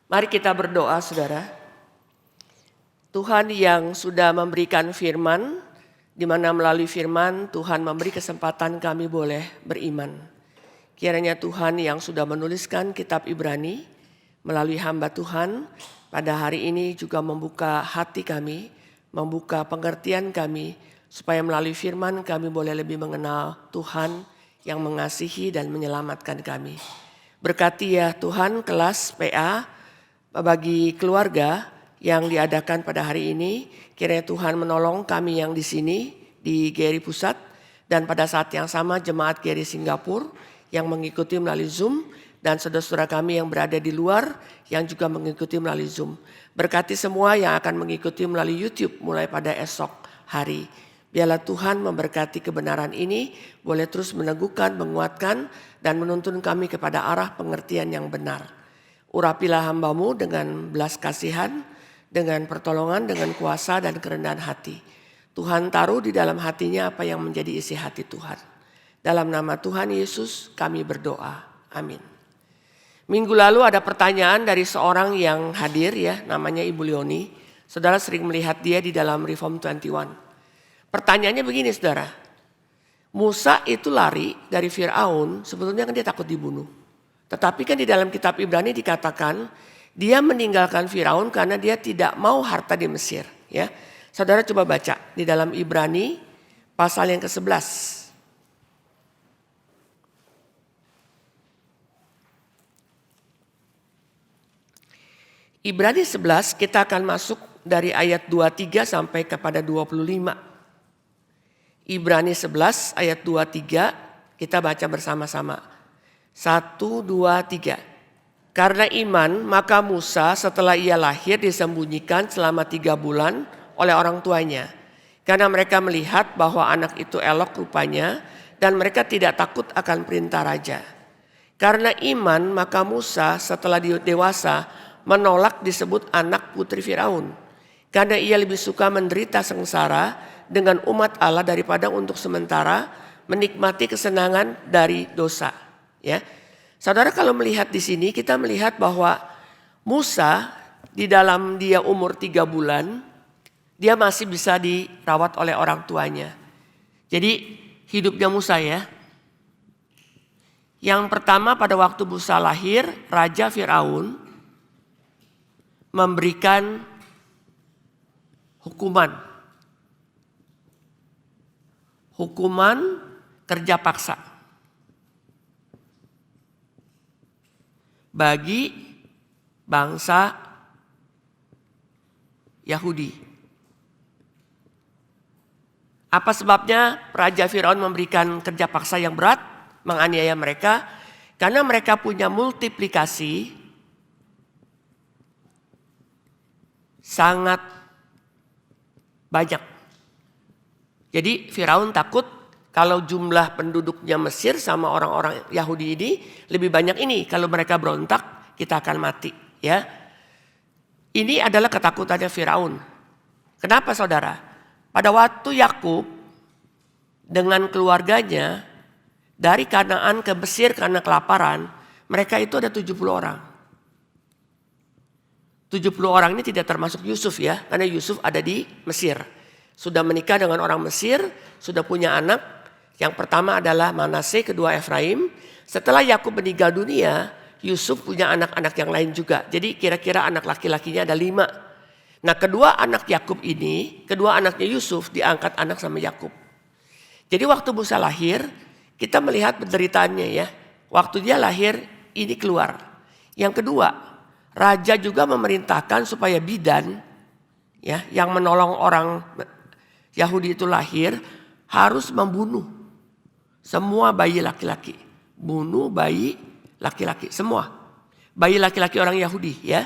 Mari kita berdoa, saudara. Tuhan yang sudah memberikan firman, di mana melalui firman Tuhan memberi kesempatan kami boleh beriman. Kiranya Tuhan yang sudah menuliskan kitab Ibrani melalui hamba Tuhan pada hari ini juga membuka hati kami, membuka pengertian kami, supaya melalui firman kami boleh lebih mengenal Tuhan yang mengasihi dan menyelamatkan kami. Berkati ya Tuhan kelas PA bagi keluarga yang diadakan pada hari ini. Kiranya Tuhan menolong kami yang di sini di GRI Pusat, dan pada saat yang sama jemaat GRI Singapura yang mengikuti melalui Zoom, dan saudara-saudara kami yang berada di luar yang juga mengikuti melalui Zoom. Berkati semua yang akan mengikuti melalui YouTube mulai pada esok hari. Biarlah Tuhan memberkati kebenaran ini, boleh terus meneguhkan, menguatkan, dan menuntun kami kepada arah pengertian yang benar. Urapilah hamba-Mu dengan belas kasihan, dengan pertolongan, dengan kuasa dan kerendahan hati. Tuhan taruh di dalam hatinya apa yang menjadi isi hati Tuhan. Dalam nama Tuhan Yesus kami berdoa. Amin. Minggu lalu ada pertanyaan dari seorang yang hadir ya, namanya Ibu Leoni. Saudara sering melihat dia di dalam Reform 21. Pertanyaannya begini saudara. Musa itu lari dari Firaun, sebetulnya kan dia takut dibunuh. Tetapi kan di dalam kitab Ibrani dikatakan dia meninggalkan Firaun karena dia tidak mau harta di Mesir. Ya, saudara coba baca di dalam Ibrani pasal yang ke-11. Ibrani 11 kita akan masuk dari ayat 23 sampai kepada 25. Ibrani 11 ayat 23 kita baca bersama-sama. 1, 2, 3. Karena iman maka Musa setelah ia lahir disembunyikan selama 3 bulan oleh orang tuanya. Karena mereka melihat bahwa anak itu elok rupanya dan mereka tidak takut akan perintah raja. Karena iman maka Musa setelah dewasa menolak disebut anak putri Firaun. Karena ia lebih suka menderita sengsara dengan umat Allah daripada untuk sementara menikmati kesenangan dari dosa. Ya, saudara kalau melihat di sini kita melihat bahwa Musa di dalam dia umur 3 bulan dia masih bisa dirawat oleh orang tuanya. Jadi hidupnya Musa ya. Yang pertama pada waktu Musa lahir, Raja Firaun memberikan hukuman kerja paksa bagi bangsa Yahudi. Apa sebabnya Raja Firaun memberikan kerja paksa yang berat, menganiaya mereka? Karena mereka punya multiplikasi sangat banyak. Jadi Firaun takut kalau jumlah penduduknya Mesir sama orang-orang Yahudi ini lebih banyak ini. Kalau mereka berontak kita akan mati. Ya, ini adalah ketakutannya Firaun. Kenapa saudara? Pada waktu Yakub dengan keluarganya dari Kanaan ke Mesir karena kelaparan, mereka itu ada 70 orang. 70 orang ini tidak termasuk Yusuf ya, karena Yusuf ada di Mesir. Sudah menikah dengan orang Mesir, sudah punya anak. Yang pertama adalah Manase, kedua Efraim. Setelah Yakub meninggal dunia, Yusuf punya anak-anak yang lain juga. Jadi kira-kira anak laki-lakinya ada 5. Nah kedua anak Yakub ini, kedua anaknya Yusuf diangkat anak sama Yakub. Jadi waktu Musa lahir, kita melihat penderitaannya ya. Waktu dia lahir, ini keluar. Yang kedua, raja juga memerintahkan supaya bidan ya, yang menolong orang Yahudi itu lahir harus membunuh semua bayi laki-laki. Bunuh bayi laki-laki semua. Bayi laki-laki orang Yahudi ya.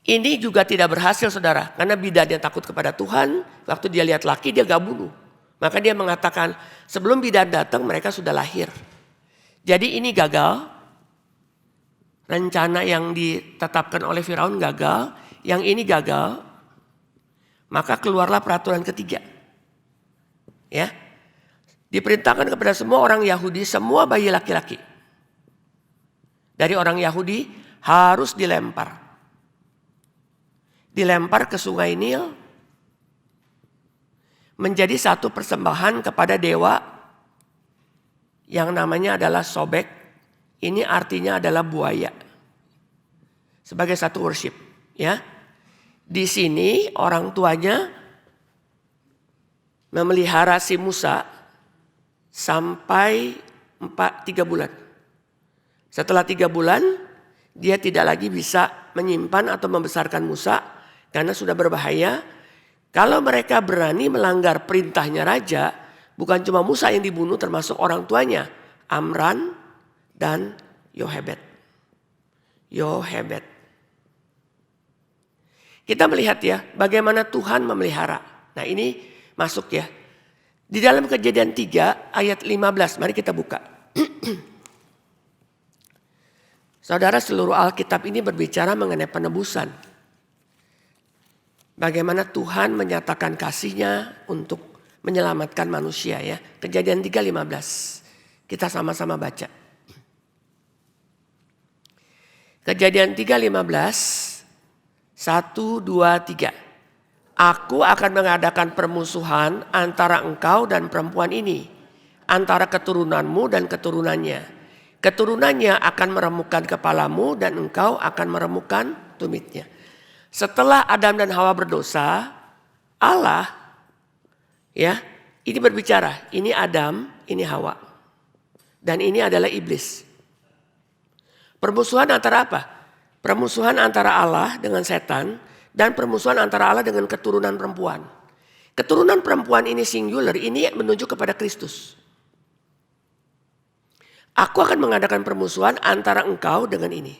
Ini juga tidak berhasil saudara. Karena bidan yang takut kepada Tuhan. Waktu dia lihat laki dia gak bunuh. Maka dia mengatakan sebelum bidan datang mereka sudah lahir. Jadi ini gagal. Rencana yang ditetapkan oleh Firaun gagal. Yang ini gagal. Maka keluarlah peraturan ketiga. Ya. Diperintahkan kepada semua orang Yahudi, semua bayi laki-laki. Dari orang Yahudi harus dilempar. Dilempar ke sungai Nil menjadi satu persembahan kepada dewa yang namanya adalah Sobek. Ini artinya adalah buaya. Sebagai satu worship, ya. Di sini orang tuanya memelihara si Musa sampai 3 bulan. Setelah 3 bulan, dia tidak lagi bisa menyimpan atau membesarkan Musa karena sudah berbahaya. Kalau mereka berani melanggar perintahnya raja, bukan cuma Musa yang dibunuh, termasuk orang tuanya, Amran dan Yohebed. Kita melihat ya bagaimana Tuhan memelihara. Nah ini masuk ya. Di dalam Kejadian 3 ayat 15, mari kita buka. Saudara, seluruh Alkitab ini berbicara mengenai penebusan. Bagaimana Tuhan menyatakan kasih-Nya untuk menyelamatkan manusia ya. Kejadian 3:15. Kita sama-sama baca. Kejadian 3:15. 1, 2, 3. Aku akan mengadakan permusuhan antara engkau dan perempuan ini, antara keturunanmu dan keturunannya. Keturunannya akan meremukkan kepalamu dan engkau akan meremukkan tumitnya. Setelah Adam dan Hawa berdosa, Allah ya, ini berbicara, ini Adam, ini Hawa. Dan ini adalah iblis. Permusuhan antara apa? Permusuhan antara Allah dengan setan dan permusuhan antara Allah dengan keturunan perempuan. Keturunan perempuan ini singular, ini menunjuk kepada Kristus. Aku akan mengadakan permusuhan antara engkau dengan ini.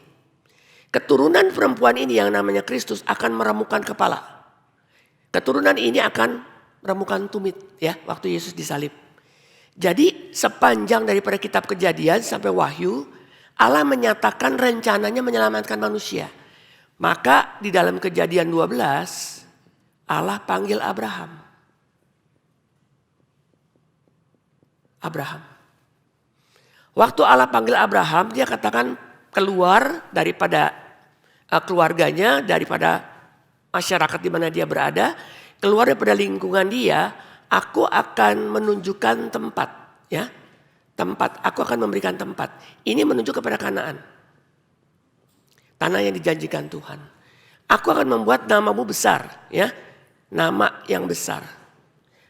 Keturunan perempuan ini yang namanya Kristus akan meremukkan kepala. Keturunan ini akan meremukkan tumit ya waktu Yesus disalib. Jadi sepanjang daripada kitab Kejadian sampai Wahyu, Allah menyatakan rencananya menyelamatkan manusia. Maka di dalam Kejadian 12 Allah panggil Abraham. Waktu Allah panggil Abraham, dia katakan keluar daripada keluarganya, daripada masyarakat di mana dia berada, keluar daripada lingkungan dia, aku akan menunjukkan tempat, ya. Tempat, aku akan memberikan tempat. Ini menunjuk kepada Kanaan. Tanah yang dijanjikan Tuhan. Aku akan membuat namamu besar, ya. Nama yang besar.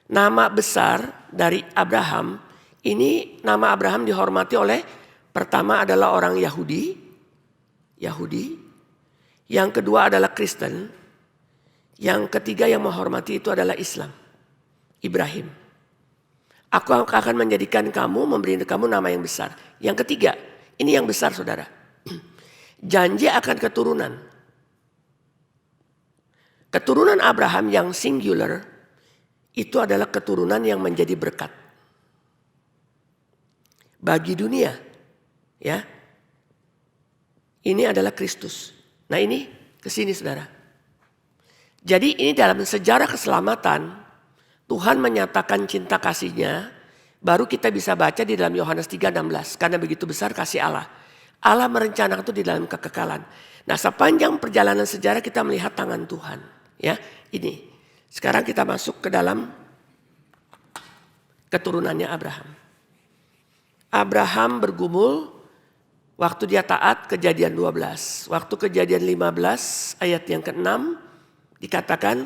Nama besar dari Abraham. Ini nama Abraham dihormati oleh pertama adalah orang Yahudi. Yang kedua adalah Kristen. Yang ketiga yang menghormati itu adalah Islam. Ibrahim. Aku akan menjadikan kamu, memberi kamu nama yang besar. Yang ketiga, ini yang besar saudara. Janji akan keturunan. Keturunan Abraham yang singular itu adalah keturunan yang menjadi berkat bagi dunia, ya. Ini adalah Kristus. Nah ini kesini saudara. Jadi ini dalam sejarah keselamatan Tuhan menyatakan cinta kasih-Nya. Baru kita bisa baca di dalam Yohanes 3:16. Karena begitu besar kasih Allah. Allah merencanakan itu di dalam kekekalan. Nah sepanjang perjalanan sejarah kita melihat tangan Tuhan. Ya ini. Sekarang kita masuk ke dalam keturunannya Abraham. Abraham bergumul waktu dia taat, Kejadian 12. Waktu Kejadian 15 ayat yang ke-6 dikatakan,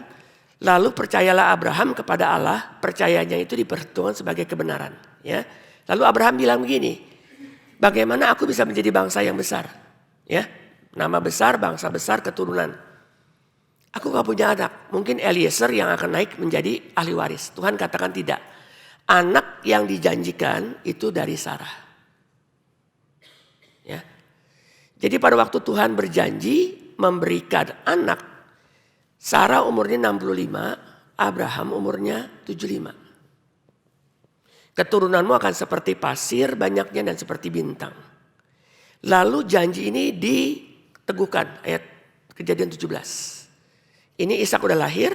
lalu percayalah Abraham kepada Allah, percayanya itu diperhitungkan sebagai kebenaran. Ya. Lalu Abraham bilang begini, bagaimana aku bisa menjadi bangsa yang besar? Ya, nama besar, bangsa besar, keturunan. Aku gak punya anak, mungkin Eliezer yang akan naik menjadi ahli waris. Tuhan katakan tidak. Anak yang dijanjikan itu dari Sarah. Ya. Jadi pada waktu Tuhan berjanji memberikan anak, Sarah umurnya 65, Abraham umurnya 75. Keturunanmu akan seperti pasir banyaknya dan seperti bintang. Lalu janji ini diteguhkan, ayat Kejadian 17. Ini Ishak udah lahir,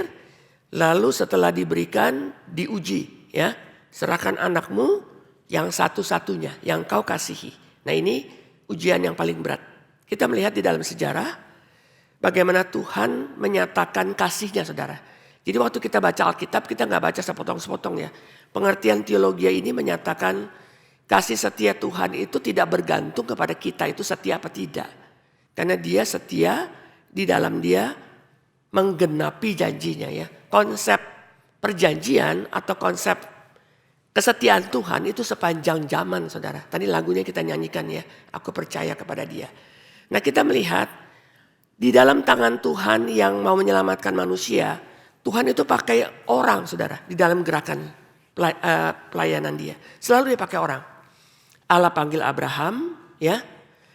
lalu setelah diberikan diuji, ya. Serahkan anakmu yang satu-satunya yang kau kasihi. Nah ini ujian yang paling berat. Kita melihat di dalam sejarah bagaimana Tuhan menyatakan kasih-Nya, saudara. Jadi waktu kita baca Alkitab, kita nggak baca sepotong-sepotong ya. Pengertian teologi ini menyatakan kasih setia Tuhan itu tidak bergantung kepada kita itu setia apa tidak. Karena Dia setia, di dalam Dia menggenapi janjinya ya. Konsep perjanjian atau konsep kesetiaan Tuhan itu sepanjang zaman, saudara. Tadi lagunya kita nyanyikan ya, aku percaya kepada Dia. Nah, kita melihat di dalam tangan Tuhan yang mau menyelamatkan manusia, Tuhan itu pakai orang, saudara, di dalam gerakan pelayanan Dia. Selalu Dia pakai orang. Allah panggil Abraham, ya.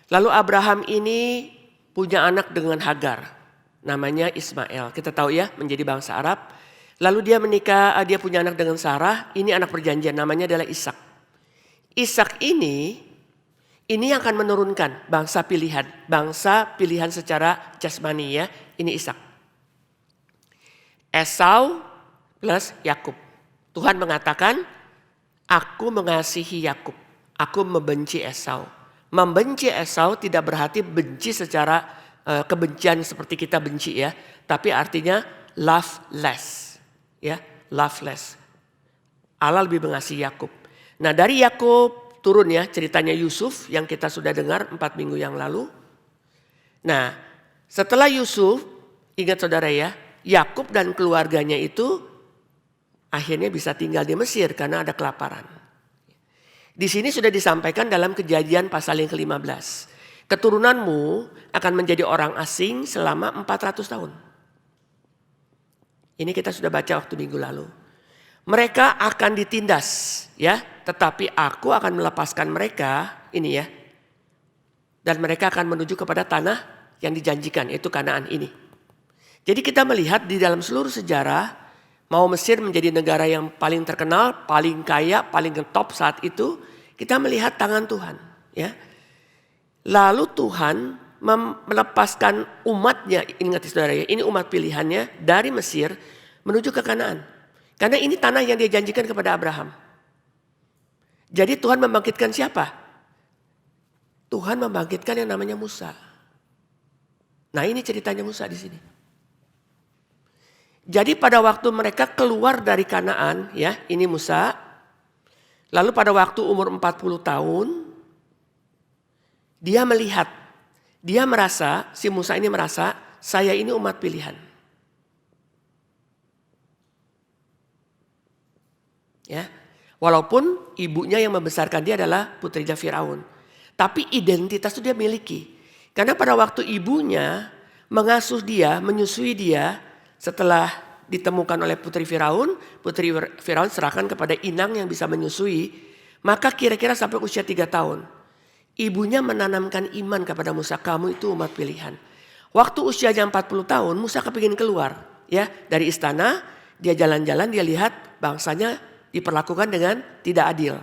Lalu Abraham ini punya anak dengan Hagar, namanya Ismail. Kita tahu ya, menjadi bangsa Arab. Lalu dia menikah, dia punya anak dengan Sarah. Ini anak perjanjian, namanya adalah Ishak. Ishak ini yang akan menurunkan bangsa pilihan secara jasmani ya. Ini Ishak. Esau plus Yakub. Tuhan mengatakan, aku mengasihi Yakub, aku membenci Esau. Membenci Esau tidak berarti benci secara kebencian seperti kita benci ya, tapi artinya loveless, ya, loveless. Allah lebih mengasihi Yakub. Nah, dari Yakub turun ya ceritanya Yusuf yang kita sudah dengar 4 minggu yang lalu. Nah, setelah Yusuf, ingat saudara ya, Yakub dan keluarganya itu akhirnya bisa tinggal di Mesir karena ada kelaparan. Di sini sudah disampaikan dalam Kejadian pasal yang ke-15. Keturunanmu akan menjadi orang asing selama 400 tahun. Ini kita sudah baca waktu minggu lalu. Mereka akan ditindas ya, tetapi aku akan melepaskan mereka ini ya. Dan mereka akan menuju kepada tanah yang dijanjikan, yaitu Kanaan ini. Jadi kita melihat di dalam seluruh sejarah, mau Mesir menjadi negara yang paling terkenal, paling kaya, paling top saat itu, kita melihat tangan Tuhan. Ya. Lalu Tuhan melepaskan umatnya, ingat saudara ya, ini umat pilihannya dari Mesir menuju ke Kanaan. Karena ini tanah yang dia janjikan kepada Abraham. Jadi Tuhan membangkitkan siapa? Tuhan membangkitkan yang namanya Musa. Nah, ini ceritanya Musa di sini. Jadi pada waktu mereka keluar dari Kanaan, ya, ini Musa. Lalu pada waktu umur 40 tahun, dia melihat, si Musa ini merasa, saya ini umat pilihan. Ya, walaupun ibunya yang membesarkan dia adalah putrinya Firaun. Tapi identitas itu dia miliki. Karena pada waktu ibunya mengasuh dia, menyusui dia, setelah ditemukan oleh putri Firaun serahkan kepada inang yang bisa menyusui. Maka kira-kira sampai usia 3 tahun. Ibunya menanamkan iman kepada Musa, kamu itu umat pilihan. Waktu usianya 40 tahun, Musa kepingin keluar ya dari istana. Dia jalan-jalan, dia lihat bangsanya diperlakukan dengan tidak adil.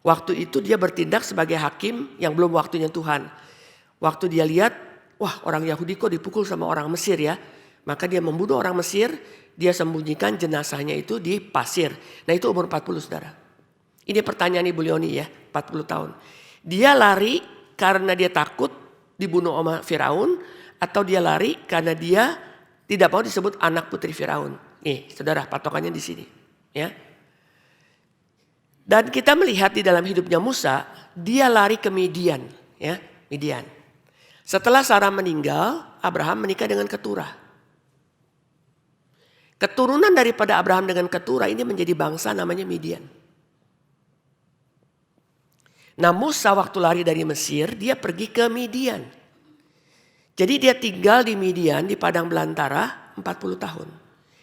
Waktu itu dia bertindak sebagai hakim yang belum waktunya Tuhan. Waktu dia lihat, wah orang Yahudi kok dipukul sama orang Mesir ya. Maka dia membunuh orang Mesir, dia sembunyikan jenazahnya itu di pasir. Nah itu umur 40 saudara. Ini pertanyaan Ibu Leoni ya, 40 tahun. Dia lari karena dia takut dibunuh oleh Firaun, atau dia lari karena dia tidak mau disebut anak putri Firaun. Nih saudara, patokannya di sini ya. Dan kita melihat di dalam hidupnya Musa, dia lari ke Midian ya, Midian. Setelah Sarah meninggal, Abraham menikah dengan Keturah. Keturunan daripada Abraham dengan Keturah ini menjadi bangsa namanya Midian. Nah Musa waktu lari dari Mesir, dia pergi ke Midian. Jadi dia tinggal di Midian, di padang belantara 40 tahun.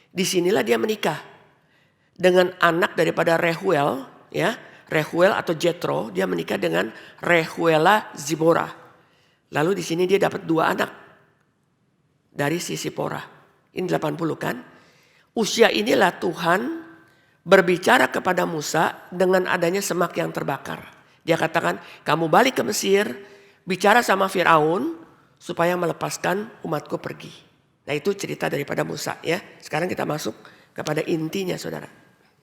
Disinilah dia menikah dengan anak daripada Rehuel, ya, Rehuel atau Jethro. Dia menikah dengan Rehuela Zipporah. Lalu di sini dia dapat 2 anak dari si Zipporah. Ini 80 kan? Usia inilah Tuhan berbicara kepada Musa dengan adanya semak yang terbakar. Dia katakan, kamu balik ke Mesir, bicara sama Firaun supaya melepaskan umatku pergi. Nah itu cerita daripada Musa ya. Sekarang kita masuk kepada intinya saudara.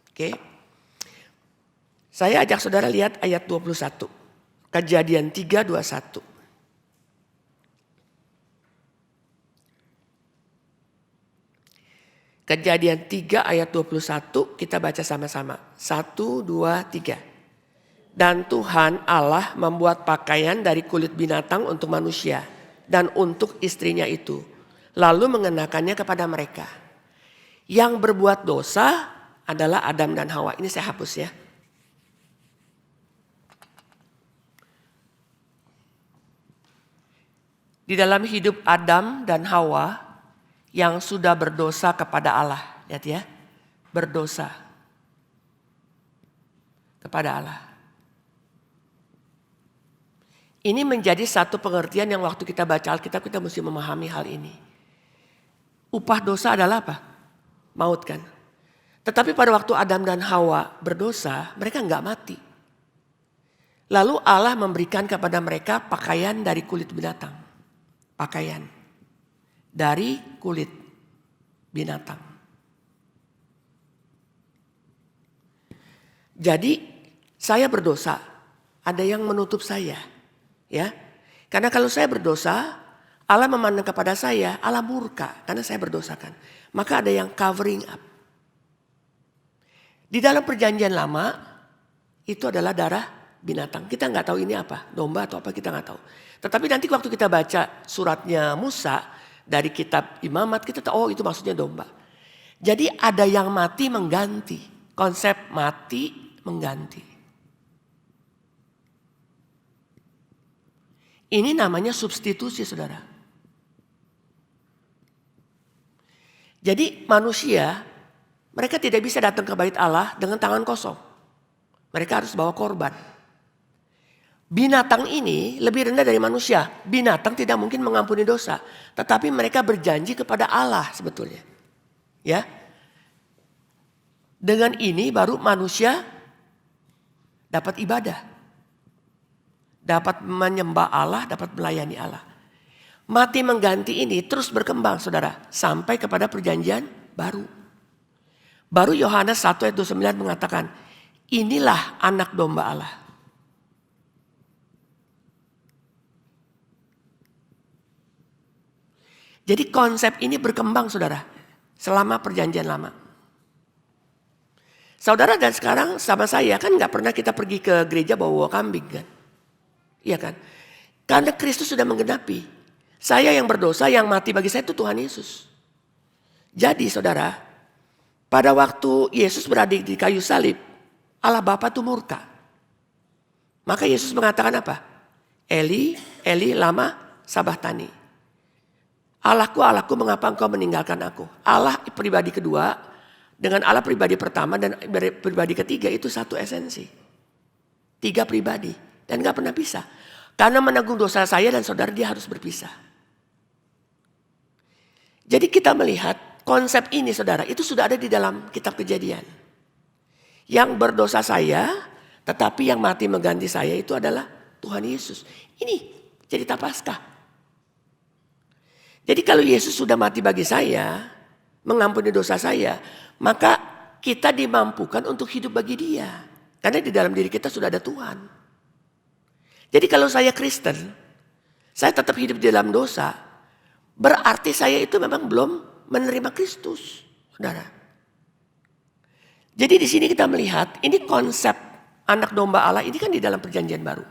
Oke. Saya ajak saudara lihat ayat 21. Kejadian 3:21. Kejadian 3 ayat 21 kita baca sama-sama. 1, 2, 3. Dan Tuhan Allah membuat pakaian dari kulit binatang untuk manusia dan untuk istrinya itu. Lalu mengenakannya kepada mereka. Yang berbuat dosa adalah Adam dan Hawa. Ini saya hapus ya. Di dalam hidup Adam dan Hawa yang sudah berdosa kepada Allah. Lihat ya, berdosa kepada Allah. Ini menjadi satu pengertian yang waktu kita baca Alkitab kita mesti memahami hal ini. Upah dosa adalah apa? Maut kan. Tetapi pada waktu Adam dan Hawa berdosa, mereka enggak mati. Lalu Allah memberikan kepada mereka pakaian dari kulit binatang. Pakaian dari kulit binatang. Jadi saya berdosa, ada yang menutup saya. Ya, karena kalau saya berdosa, Allah memandang kepada saya, Allah murka karena saya berdosakan. Maka ada yang covering up. Di dalam perjanjian lama, itu adalah darah binatang. Kita nggak tahu ini apa, domba atau apa kita nggak tahu. Tetapi nanti waktu kita baca suratnya Musa dari kitab Imamat, kita tahu oh itu maksudnya domba. Jadi ada yang mati mengganti, konsep mati mengganti. Ini namanya substitusi, saudara. Jadi manusia, mereka tidak bisa datang ke bait Allah dengan tangan kosong. Mereka harus bawa korban. Binatang ini lebih rendah dari manusia. Binatang tidak mungkin mengampuni dosa. Tetapi mereka berjanji kepada Allah sebetulnya. Ya. Dengan ini baru manusia dapat ibadah. Dapat menyembah Allah, dapat melayani Allah. Mati mengganti ini terus berkembang saudara. Sampai kepada perjanjian baru. Baru Yohanes 1 ayat 29 mengatakan. Inilah anak domba Allah. Jadi konsep ini berkembang saudara. Selama perjanjian lama. Saudara dan sekarang sama saya kan gak pernah kita pergi ke gereja bawa kambing kan. Iya kan? Karena Kristus sudah menggenapi. Saya yang berdosa, yang mati bagi saya itu Tuhan Yesus. Jadi saudara, pada waktu Yesus berada di kayu salib, Allah Bapa itu murka. Maka Yesus mengatakan apa? Eli, Eli lama sabahtani. Allahku, Allahku mengapa engkau meninggalkan aku? Allah pribadi kedua dengan Allah pribadi pertama dan pribadi ketiga itu satu esensi. 3 pribadi. Dan gak pernah pisah. Karena menanggung dosa saya dan saudara dia harus berpisah. Jadi kita melihat konsep ini saudara itu sudah ada di dalam kitab Kejadian. Yang berdosa saya tetapi yang mati mengganti saya itu adalah Tuhan Yesus. Ini cerita Paskah. Jadi kalau Yesus sudah mati bagi saya, mengampuni dosa saya, maka kita dimampukan untuk hidup bagi dia. Karena di dalam diri kita sudah ada Tuhan. Jadi kalau saya Kristen, saya tetap hidup di dalam dosa, berarti saya itu memang belum menerima Kristus, saudara. Jadi di sini kita melihat ini konsep anak domba Allah ini kan di dalam perjanjian baru.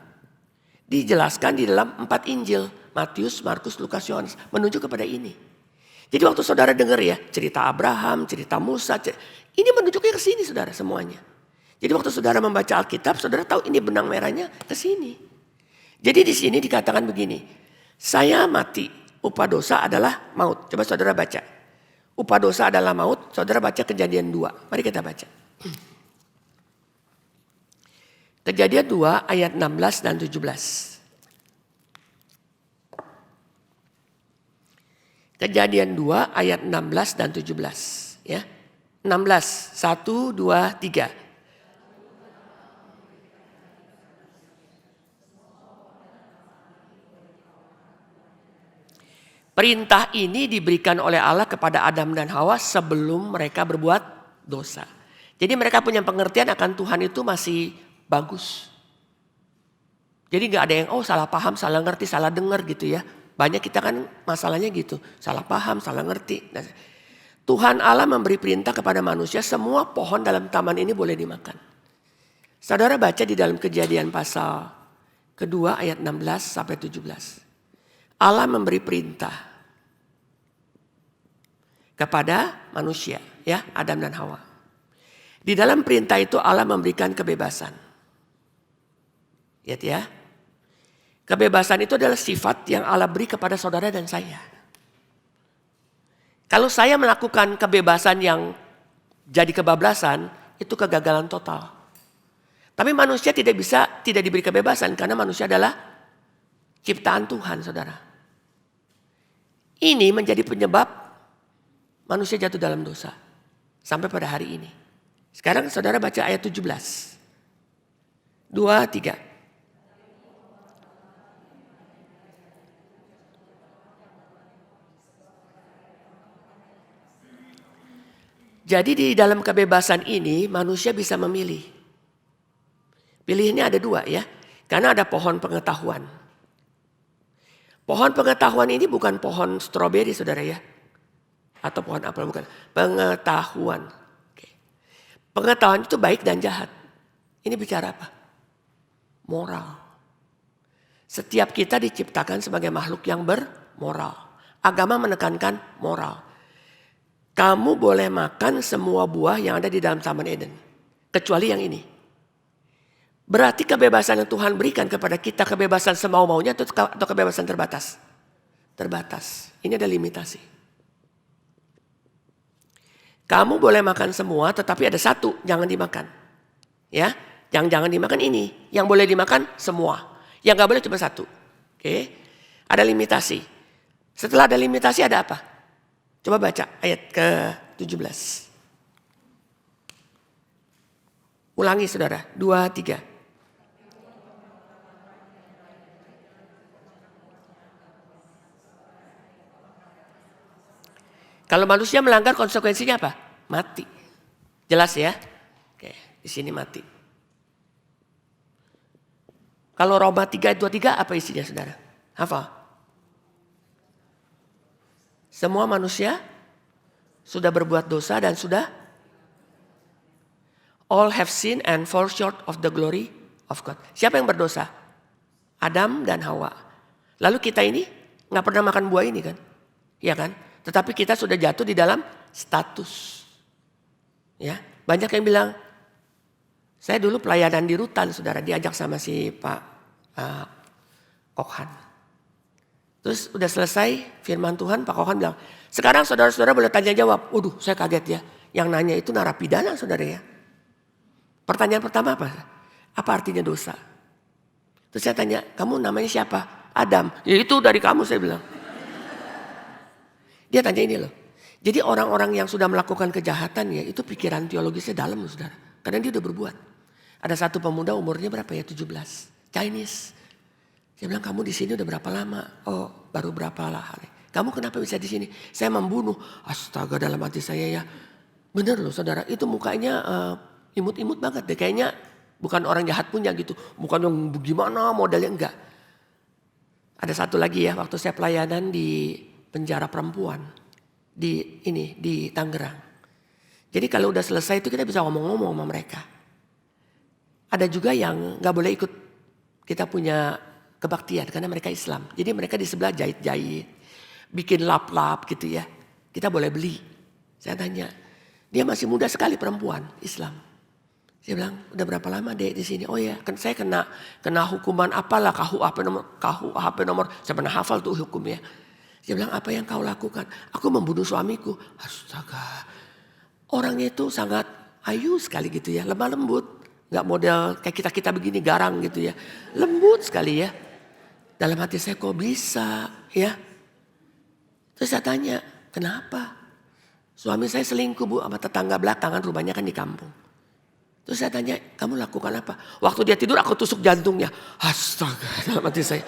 Dijelaskan di dalam 4 Injil, Matius, Markus, Lukas, Yohanes, menunjuk kepada ini. Jadi waktu saudara dengar ya cerita Abraham, cerita Musa, ini menunjuknya ke sini saudara semuanya. Jadi waktu saudara membaca Alkitab, saudara tahu ini benang merahnya ke sini. Jadi di sini dikatakan begini, saya mati, upah dosa adalah maut. Coba saudara baca. Upah dosa adalah maut, saudara baca Kejadian 2. Mari kita baca. Kejadian 2 ayat 16 dan 17. Kejadian 2 ayat 16 dan 17. Ya. 16, 1, 2, 3. Perintah ini diberikan oleh Allah kepada Adam dan Hawa sebelum mereka berbuat dosa. Jadi mereka punya pengertian akan Tuhan itu masih bagus. Jadi gak ada yang salah paham, salah ngerti, salah dengar gitu ya. Banyak kita kan masalahnya gitu. Salah paham, salah ngerti. Tuhan Allah memberi perintah kepada manusia, semua pohon dalam taman ini boleh dimakan. Saudara baca di dalam Kejadian pasal kedua ayat 16 sampai 17. Allah memberi perintah kepada manusia, ya, Adam dan Hawa. Di dalam perintah itu Allah memberikan kebebasan. Lihat ya. Kebebasan itu adalah sifat yang Allah beri kepada saudara dan saya. Kalau saya melakukan kebebasan yang jadi kebablasan, itu kegagalan total. Tapi manusia tidak diberi kebebasan karena manusia adalah ciptaan Tuhan, saudara. Ini menjadi penyebab manusia jatuh dalam dosa sampai pada hari ini. Sekarang saudara baca ayat 17. 2, 3. Jadi di dalam kebebasan ini manusia bisa memilih. Pilihannya ada 2 ya. Karena ada pohon pengetahuan. Pohon pengetahuan ini bukan pohon stroberi saudara ya. Atau pohon apel, bukan. Pengetahuan. Oke. Pengetahuan itu baik dan jahat. Ini bicara apa? Moral. Setiap kita diciptakan sebagai makhluk yang bermoral. Agama menekankan moral. Kamu boleh makan semua buah yang ada di dalam Taman Eden. Kecuali yang ini. Berarti kebebasan yang Tuhan berikan kepada kita, kebebasan semau-maunya atau kebebasan terbatas? Terbatas. Ini ada limitasi. Kamu boleh makan semua tetapi ada satu, jangan dimakan. Ya, yang jangan dimakan ini. Yang boleh dimakan semua. Yang gak boleh cuma satu. Oke. Ada limitasi. Setelah ada limitasi ada apa? Coba baca ayat ke-17. Ulangi saudara, 2, 3. Kalau manusia melanggar konsekuensinya apa? Mati. Jelas ya? Oke, di sini mati. Kalau Roma 3 ayat 23 apa isinya saudara? Hafal? Semua manusia sudah berbuat dosa dan sudah all have sinned and fall short of the glory of God. Siapa yang berdosa? Adam dan Hawa. Lalu kita ini nggak pernah makan buah ini kan? Iya kan? Tetapi kita sudah jatuh di dalam status. Ya, banyak yang bilang, saya dulu pelayanan di Rutan, saudara, diajak sama si Pak Kokhan. Terus udah selesai firman Tuhan, Pak Kokhan bilang, sekarang saudara-saudara boleh tanya jawab. Waduh, saya kaget ya. Yang nanya itu narapidana saudara ya. Pertanyaan pertama apa? Apa artinya dosa? Terus saya tanya, kamu namanya siapa? Adam. Ya itu dari kamu saya bilang. Dia tanya ini loh. Jadi orang-orang yang sudah melakukan kejahatan ya, itu pikiran teologisnya dalam saudara. Karena dia udah berbuat. Ada satu pemuda umurnya berapa ya? 17. Chinese. Saya bilang, kamu di sini udah berapa lama? Oh, baru berapa lah hari. Kamu kenapa bisa di sini? Saya membunuh. Astaga, dalam hati saya ya. Bener loh saudara, itu mukanya imut-imut banget deh. Kayaknya bukan orang jahat punya gitu. Bukan yang gimana modelnya, enggak. Ada satu lagi ya, waktu saya pelayanan di penjara perempuan. Di Tangerang. Jadi kalau udah selesai itu kita bisa ngomong-ngomong sama mereka. Ada juga yang gak boleh ikut. Kita punya kebaktian karena mereka Islam. Jadi mereka di sebelah jahit-jahit, bikin lap-lap gitu ya. Kita boleh beli. Saya tanya, dia masih muda sekali perempuan Islam. Saya bilang, udah berapa lama dek di sini? Oh ya, kan saya kena hukuman apalah KUHP nomor. Saya pernah hafal tuh hukumnya. Saya bilang, apa yang kau lakukan? Aku membunuh suamiku. Astaga. Orangnya itu sangat ayu sekali gitu ya, lemah lembut. Gak model kayak kita begini garang gitu ya. Lembut sekali ya. Dalam hati saya kok bisa ya. Terus saya tanya, kenapa? Suami saya selingkuh bu sama tetangga belakangan, rumahnya kan di kampung. Terus saya tanya, kamu lakukan apa? Waktu dia tidur aku tusuk jantungnya. Astaga, dalam hati saya.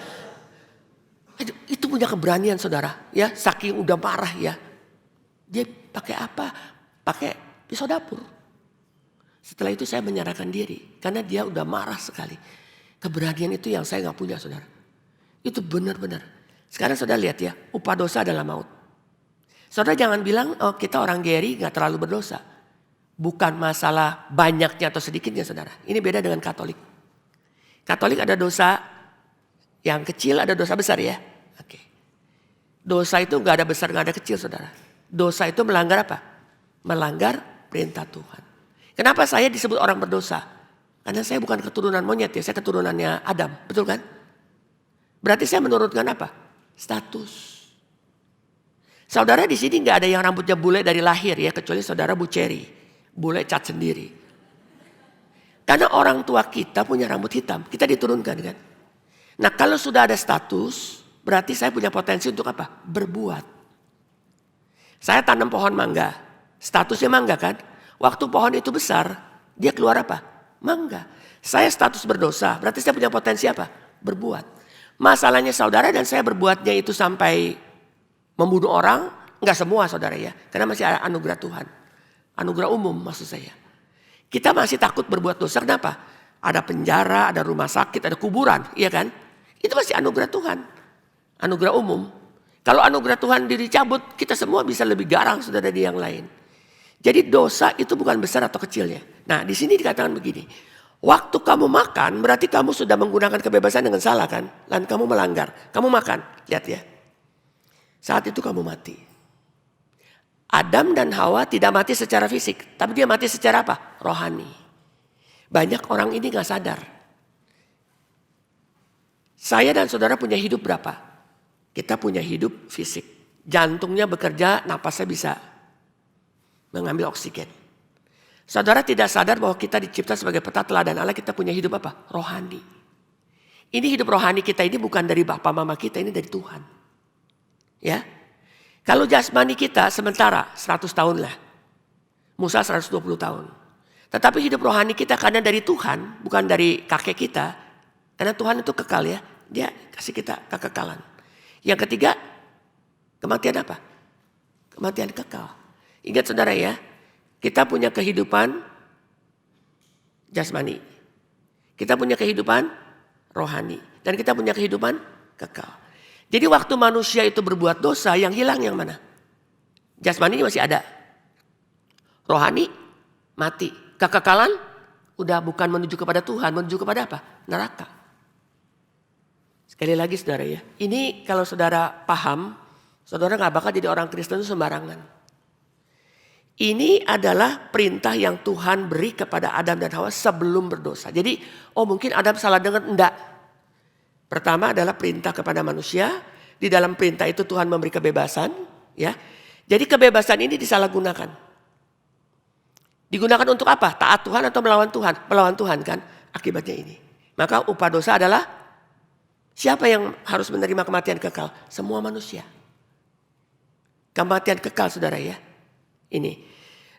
Itu punya keberanian saudara ya. Saking udah marah ya. Dia pakai apa? Pakai pisau dapur. Setelah itu saya menyerahkan diri. Karena dia udah marah sekali. Keberanian itu yang saya gak punya saudara. Itu benar-benar. Sekarang saudara lihat ya, upah dosa adalah maut. Saudara jangan bilang, oh kita orang Geri gak terlalu berdosa. Bukan masalah banyaknya atau sedikitnya saudara. Ini beda dengan Katolik. Katolik ada dosa yang kecil, ada dosa besar ya. Oke. Dosa itu gak ada besar, gak ada kecil saudara. Dosa itu melanggar apa? Melanggar perintah Tuhan. Kenapa saya disebut orang berdosa? Karena saya bukan keturunan monyet ya, saya keturunannya Adam. Betul kan? Berarti saya menurunkan apa? Status. Saudara di sini nggak ada yang rambutnya bule dari lahir ya, kecuali saudara Bu Cherry, bule cat sendiri. Karena orang tua kita punya rambut hitam, kita diturunkan kan. Nah kalau sudah ada status, berarti saya punya potensi untuk apa? Berbuat. Saya tanam pohon mangga, statusnya mangga kan. Waktu pohon itu besar, dia keluar apa? Mangga. Saya status berdosa, berarti saya punya potensi apa? Berbuat. Masalahnya saudara dan saya berbuatnya itu sampai membunuh orang, enggak semua saudara ya. Karena masih ada anugerah Tuhan. Anugerah umum maksud saya. Kita masih takut berbuat dosa, kenapa? Ada penjara, ada rumah sakit, ada kuburan, iya kan? Itu masih anugerah Tuhan. Anugerah umum. Kalau anugerah Tuhan dicabut, kita semua bisa lebih garang saudara di yang lain. Jadi dosa itu bukan besar atau kecilnya. Nah di sini dikatakan begini. Waktu kamu makan berarti kamu sudah menggunakan kebebasan dengan salah kan? Dan kamu melanggar. Kamu makan, lihat ya. Saat itu kamu mati. Adam dan Hawa tidak mati secara fisik. Tapi dia mati secara apa? Rohani. Banyak orang ini gak sadar. Saya dan saudara punya hidup berapa? Kita punya hidup fisik. Jantungnya bekerja, napasnya bisa mengambil oksigen. Saudara tidak sadar bahwa kita dicipta sebagai peta teladan Allah. Kita punya hidup apa? Rohani. Ini hidup rohani kita ini bukan dari bapak mama kita. Ini dari Tuhan. Ya, kalau jasmani kita sementara 100 tahun lah. Musa 120 tahun. Tetapi hidup rohani kita karena dari Tuhan, bukan dari kakek kita. Karena Tuhan itu kekal ya. Dia kasih kita kekekalan. Yang ketiga, kematian apa? Kematian kekal. Ingat saudara ya, kita punya kehidupan jasmani. Kita punya kehidupan rohani. Dan kita punya kehidupan kekal. Jadi waktu manusia itu berbuat dosa, yang hilang yang mana? Jasmani masih ada. Rohani mati. Kekekalan udah bukan menuju kepada Tuhan, menuju kepada apa? Neraka. Sekali lagi saudara ya. Ini kalau saudara paham, saudara gak bakal jadi orang Kristen itu sembarangan. Ini adalah perintah yang Tuhan beri kepada Adam dan Hawa sebelum berdosa. Jadi mungkin Adam salah dengar, enggak. Pertama adalah perintah kepada manusia. Di dalam perintah itu Tuhan memberi kebebasan. Ya. Jadi kebebasan ini disalahgunakan. Digunakan untuk apa? Taat Tuhan atau melawan Tuhan? Melawan Tuhan kan akibatnya ini. Maka upah dosa adalah siapa yang harus menerima kematian kekal? Semua manusia. Kematian kekal saudara ya. Ini.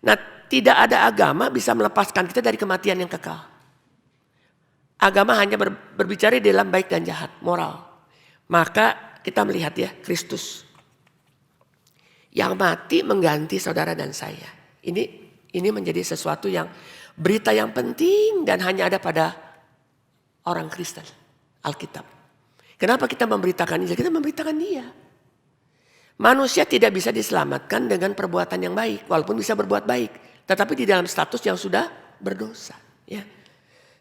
Nah tidak ada agama bisa melepaskan kita dari kematian yang kekal. Agama hanya berbicara di dalam baik dan jahat, moral. Maka kita melihat ya, Kristus. Yang mati mengganti saudara dan saya. Ini menjadi sesuatu yang berita yang penting dan hanya ada pada orang Kristen, Alkitab. Kenapa kita memberitakan ini? Kita memberitakan dia. Manusia tidak bisa diselamatkan dengan perbuatan yang baik, walaupun bisa berbuat baik. Tetapi di dalam status yang sudah berdosa. Ya.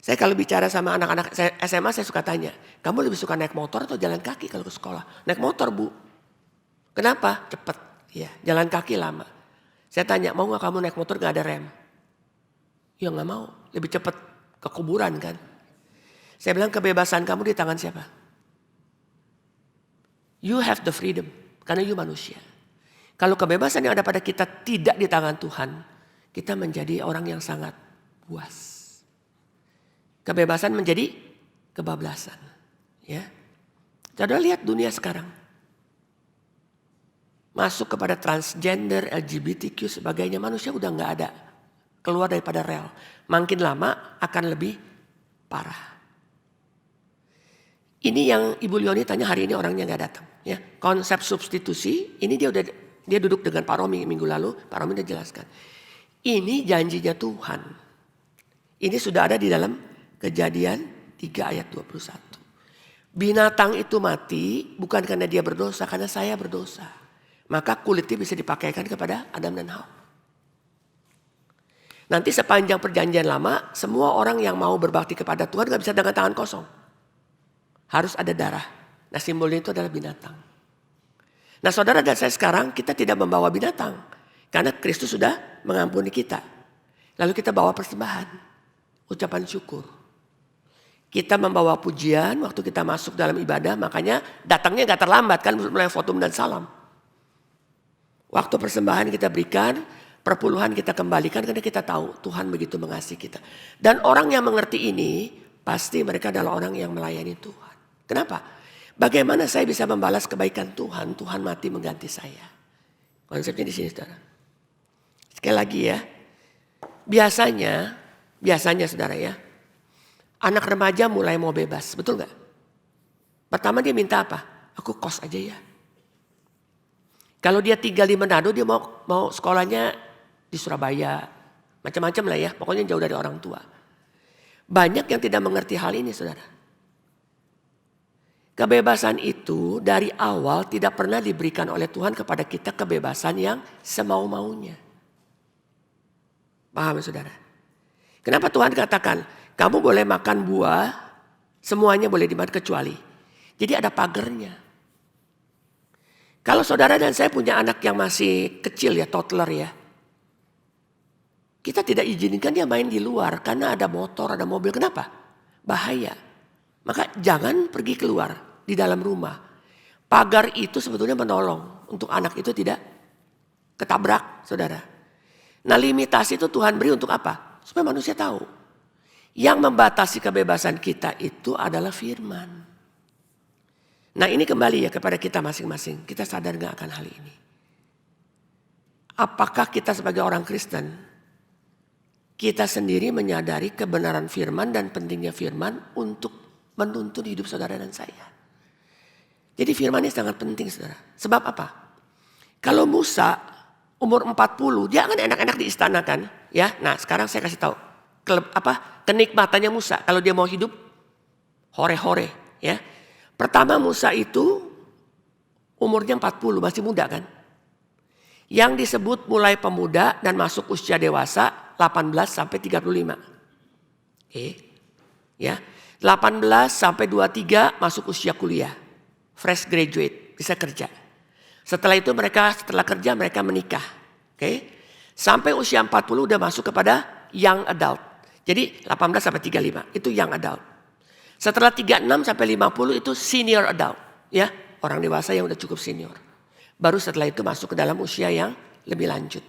Saya kalau bicara sama anak-anak SMA saya suka tanya, kamu lebih suka naik motor atau jalan kaki kalau ke sekolah? Naik motor bu. Kenapa? Cepat. Ya, jalan kaki lama. Saya tanya, mau gak kamu naik motor gak ada rem? Ya gak mau, lebih cepat ke kuburan kan. Saya bilang kebebasan kamu di tangan siapa? You have the freedom, karena you manusia. Kalau kebebasan yang ada pada kita tidak di tangan Tuhan, kita menjadi orang yang sangat puas. Kebebasan menjadi kebablasan. Ya. Saudara lihat dunia sekarang. Masuk kepada transgender, LGBTQ sebagainya. Manusia udah gak ada. Keluar daripada rel. Makin lama akan lebih parah. Ini yang Ibu Leoni tanya hari ini orangnya gak datang. Ya. Konsep substitusi. Ini dia duduk dengan Pak Romi minggu lalu. Pak Romi udah jelaskan. Ini janjinya Tuhan. Ini sudah ada di dalam Kejadian 3 ayat 21. Binatang itu mati bukan karena dia berdosa, karena saya berdosa. maka kulitnya bisa dipakaikan kepada Adam dan Hawa. Nanti sepanjang perjanjian lama, semua orang yang mau berbakti kepada Tuhan gak bisa dengan tangan kosong. Harus ada darah. Nah simbolnya itu adalah binatang. Nah saudara dan saya sekarang kita tidak membawa binatang. Karena Kristus sudah mengampuni kita. Lalu kita bawa persembahan. Ucapan syukur. Kita membawa pujian waktu kita masuk dalam ibadah. Makanya datangnya gak terlambat kan mulai fotum dan salam. Waktu persembahan kita berikan. Perpuluhan kita kembalikan karena kita tahu Tuhan begitu mengasihi kita. Dan orang yang mengerti ini pasti mereka adalah orang yang melayani Tuhan. Kenapa? Bagaimana saya bisa membalas kebaikan Tuhan? Tuhan mati mengganti saya. Konsepnya di sini saudara. Sekali lagi ya. Biasanya saudara ya. Anak remaja mulai mau bebas. Betul gak? Pertama dia minta apa? Aku kos aja ya. Kalau dia tinggal di Manado dia mau sekolahnya di Surabaya. Macam-macam lah ya. Pokoknya jauh dari orang tua. Banyak yang tidak mengerti hal ini saudara. Kebebasan itu dari awal tidak pernah diberikan oleh Tuhan kepada kita kebebasan yang semau-maunya. Paham saudara? Kenapa Tuhan katakan kamu boleh makan buah, semuanya boleh dimakan kecuali. Jadi ada pagernya. Kalau saudara dan saya punya anak yang masih kecil ya, toddler ya. Kita tidak izinkan dia main di luar karena ada motor, ada mobil. Kenapa? Bahaya. Maka jangan pergi keluar di dalam rumah. Pagar itu sebetulnya menolong untuk anak itu tidak ketabrak saudara. Nah limitasi itu Tuhan beri untuk apa? Supaya manusia tahu. Yang membatasi kebebasan kita itu adalah firman. Nah ini kembali ya kepada kita masing-masing. Kita sadar gak akan hal ini? Apakah kita sebagai orang Kristen, kita sendiri menyadari kebenaran firman dan pentingnya firman untuk menuntun hidup saudara dan saya. Jadi firman ini sangat penting saudara. Sebab apa? Kalau Musa umur 40, dia akan enak-enak di istana kan. Ya, nah sekarang saya kasih tahu. Kenikmatannya Musa kalau dia mau hidup hore-hore ya. Pertama Musa itu umurnya 40, masih muda kan. Yang disebut mulai pemuda dan masuk usia dewasa 18 sampai 35. Ya. 18 sampai 23 masuk usia kuliah. Fresh graduate, bisa kerja. Setelah itu setelah kerja mereka menikah. Sampai usia 40 udah masuk kepada young adult. Jadi 18 sampai 35 itu young adult. Setelah 36 sampai 50 itu senior adult, ya, orang dewasa yang udah cukup senior. Baru setelah itu masuk ke dalam usia yang lebih lanjut.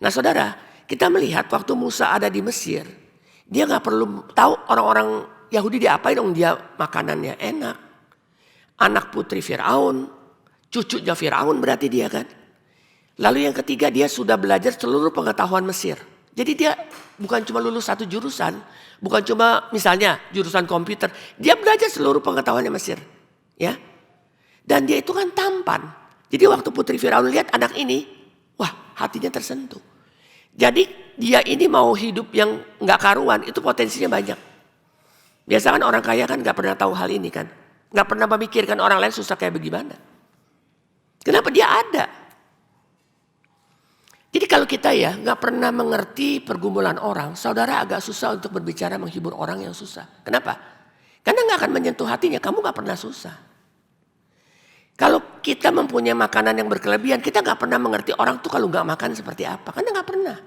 Nah, saudara, kita melihat waktu Musa ada di Mesir, dia nggak perlu tahu orang-orang Yahudi diapain dong, dia makanannya enak. Anak putri Firaun, cucunya Firaun berarti dia kan. Lalu yang ketiga dia sudah belajar seluruh pengetahuan Mesir. Jadi dia bukan cuma lulus satu jurusan, bukan cuma misalnya jurusan komputer, dia belajar seluruh pengetahuannya Mesir, ya. Dan dia itu kan tampan. Jadi waktu putri Firaun lihat anak ini, wah hatinya tersentuh. Jadi dia ini mau hidup yang nggak karuan, itu potensinya banyak. Biasa kan orang kaya kan nggak pernah tahu hal ini kan, nggak pernah memikirkan orang lain susah kayak bagaimana. Kenapa dia ada? Jadi kalau kita ya nggak pernah mengerti pergumulan orang, saudara agak susah untuk berbicara menghibur orang yang susah. Kenapa? Karena nggak akan menyentuh hatinya, kamu nggak pernah susah. Kalau kita mempunyai makanan yang berkelebihan, kita nggak pernah mengerti orang tuh kalau nggak makan seperti apa, karena nggak pernah.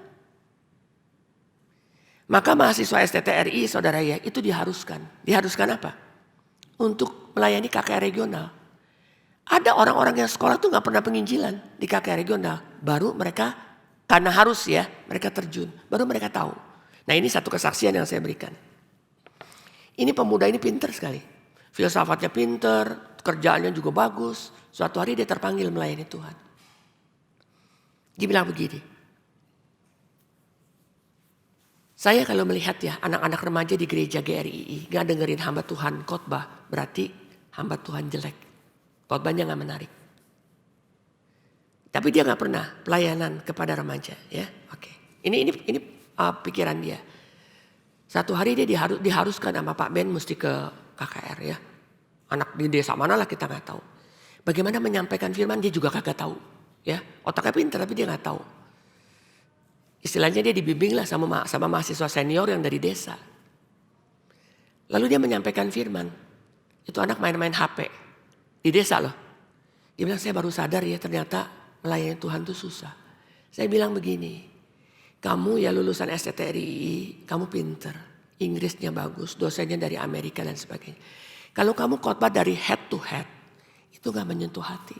Maka mahasiswa STTRI saudara ya itu diharuskan. Diharuskan apa? Untuk melayani KKR regional. Ada orang-orang yang sekolah tuh nggak pernah penginjilan di KKR regional. Baru mereka, karena harus ya, mereka terjun. Baru mereka tahu. Nah ini satu kesaksian yang saya berikan. Ini pemuda ini pinter sekali. Filsafatnya pinter, kerjaannya juga bagus. Suatu hari dia terpanggil melayani Tuhan. Dia bilang begini. Saya kalau melihat ya anak-anak remaja di gereja GRII gak dengerin hamba Tuhan khotbah, berarti hamba Tuhan jelek. Khotbahnya gak menarik. Tapi dia gak pernah pelayanan kepada remaja, ya. Oke. Ini pikiran dia. Satu hari dia diharuskan sama Pak Ben mesti ke KKR ya. Anak di desa mana lah kita gak tahu. Bagaimana menyampaikan firman dia juga kagak tahu. Ya, otaknya pintar tapi dia nggak tahu. Istilahnya dia dibimbing lah sama mahasiswa senior yang dari desa. Lalu dia menyampaikan firman. Itu anak main-main HP di desa loh. Dia bilang, saya baru sadar ya ternyata melayani Tuhan itu susah. Saya bilang begini, kamu ya lulusan STTRI, kamu pinter, Inggrisnya bagus, dosennya dari Amerika dan sebagainya. Kalau kamu khotbah dari head to head, itu gak menyentuh hati.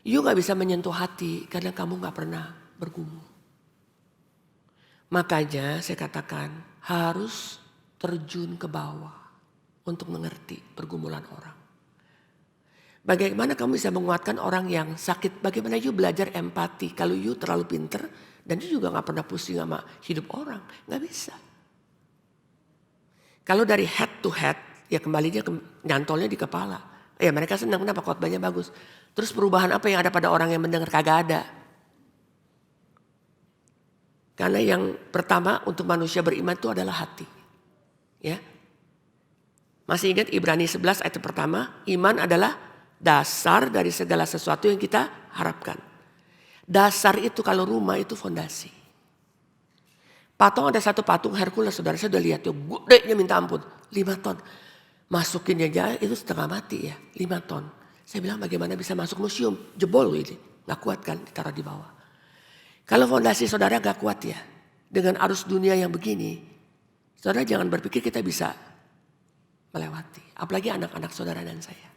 You gak bisa menyentuh hati karena kamu gak pernah bergumul. Makanya saya katakan harus terjun ke bawah untuk mengerti pergumulan orang. Bagaimana kamu bisa menguatkan orang yang sakit? Bagaimana you belajar empati kalau you terlalu pinter dan you juga gak pernah pusing sama hidup orang. Gak bisa. Kalau dari head to head, ya kembalinya nyantolnya di kepala. Ya mereka senang kenapa khotbahnya bagus. Terus perubahan apa yang ada pada orang yang mendengar? Kagak ada. Karena yang pertama untuk manusia beriman itu adalah hati. Ya. Masih ingat Ibrani 11 ayat pertama, iman adalah dasar dari segala sesuatu yang kita harapkan. Dasar itu kalau rumah itu fondasi. Patung ada satu patung Hercules, saudara saya udah lihat, gedenya minta ampun, 5 ton. Masukin aja itu setengah mati ya, 5 ton. Saya bilang bagaimana bisa masuk museum, jebol ini, gak kuat kan ditaruh di bawah. Kalau fondasi saudara gak kuat ya, dengan arus dunia yang begini, saudara jangan berpikir kita bisa melewati. Apalagi anak-anak saudara dan saya.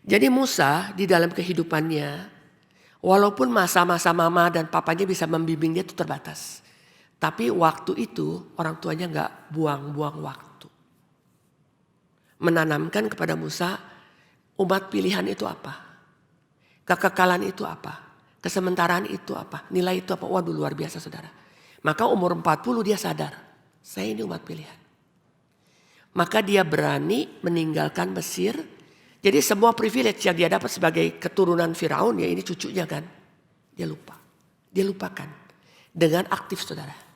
Jadi Musa di dalam kehidupannya, walaupun masa-masa mama dan papanya bisa membimbing dia itu terbatas. Tapi waktu itu orang tuanya gak buang-buang waktu. Menanamkan kepada Musa umat pilihan itu apa. Kekekalan itu apa. Kesementaraan itu apa. Nilai itu apa. Waduh luar biasa saudara. Maka umur 40 dia sadar. Saya ini umat pilihan. Maka dia berani meninggalkan Mesir. Jadi semua privilege yang dia dapat sebagai keturunan Firaun ya ini cucunya kan. Dia lupa. Dia lupakan. Dengan aktif saudara.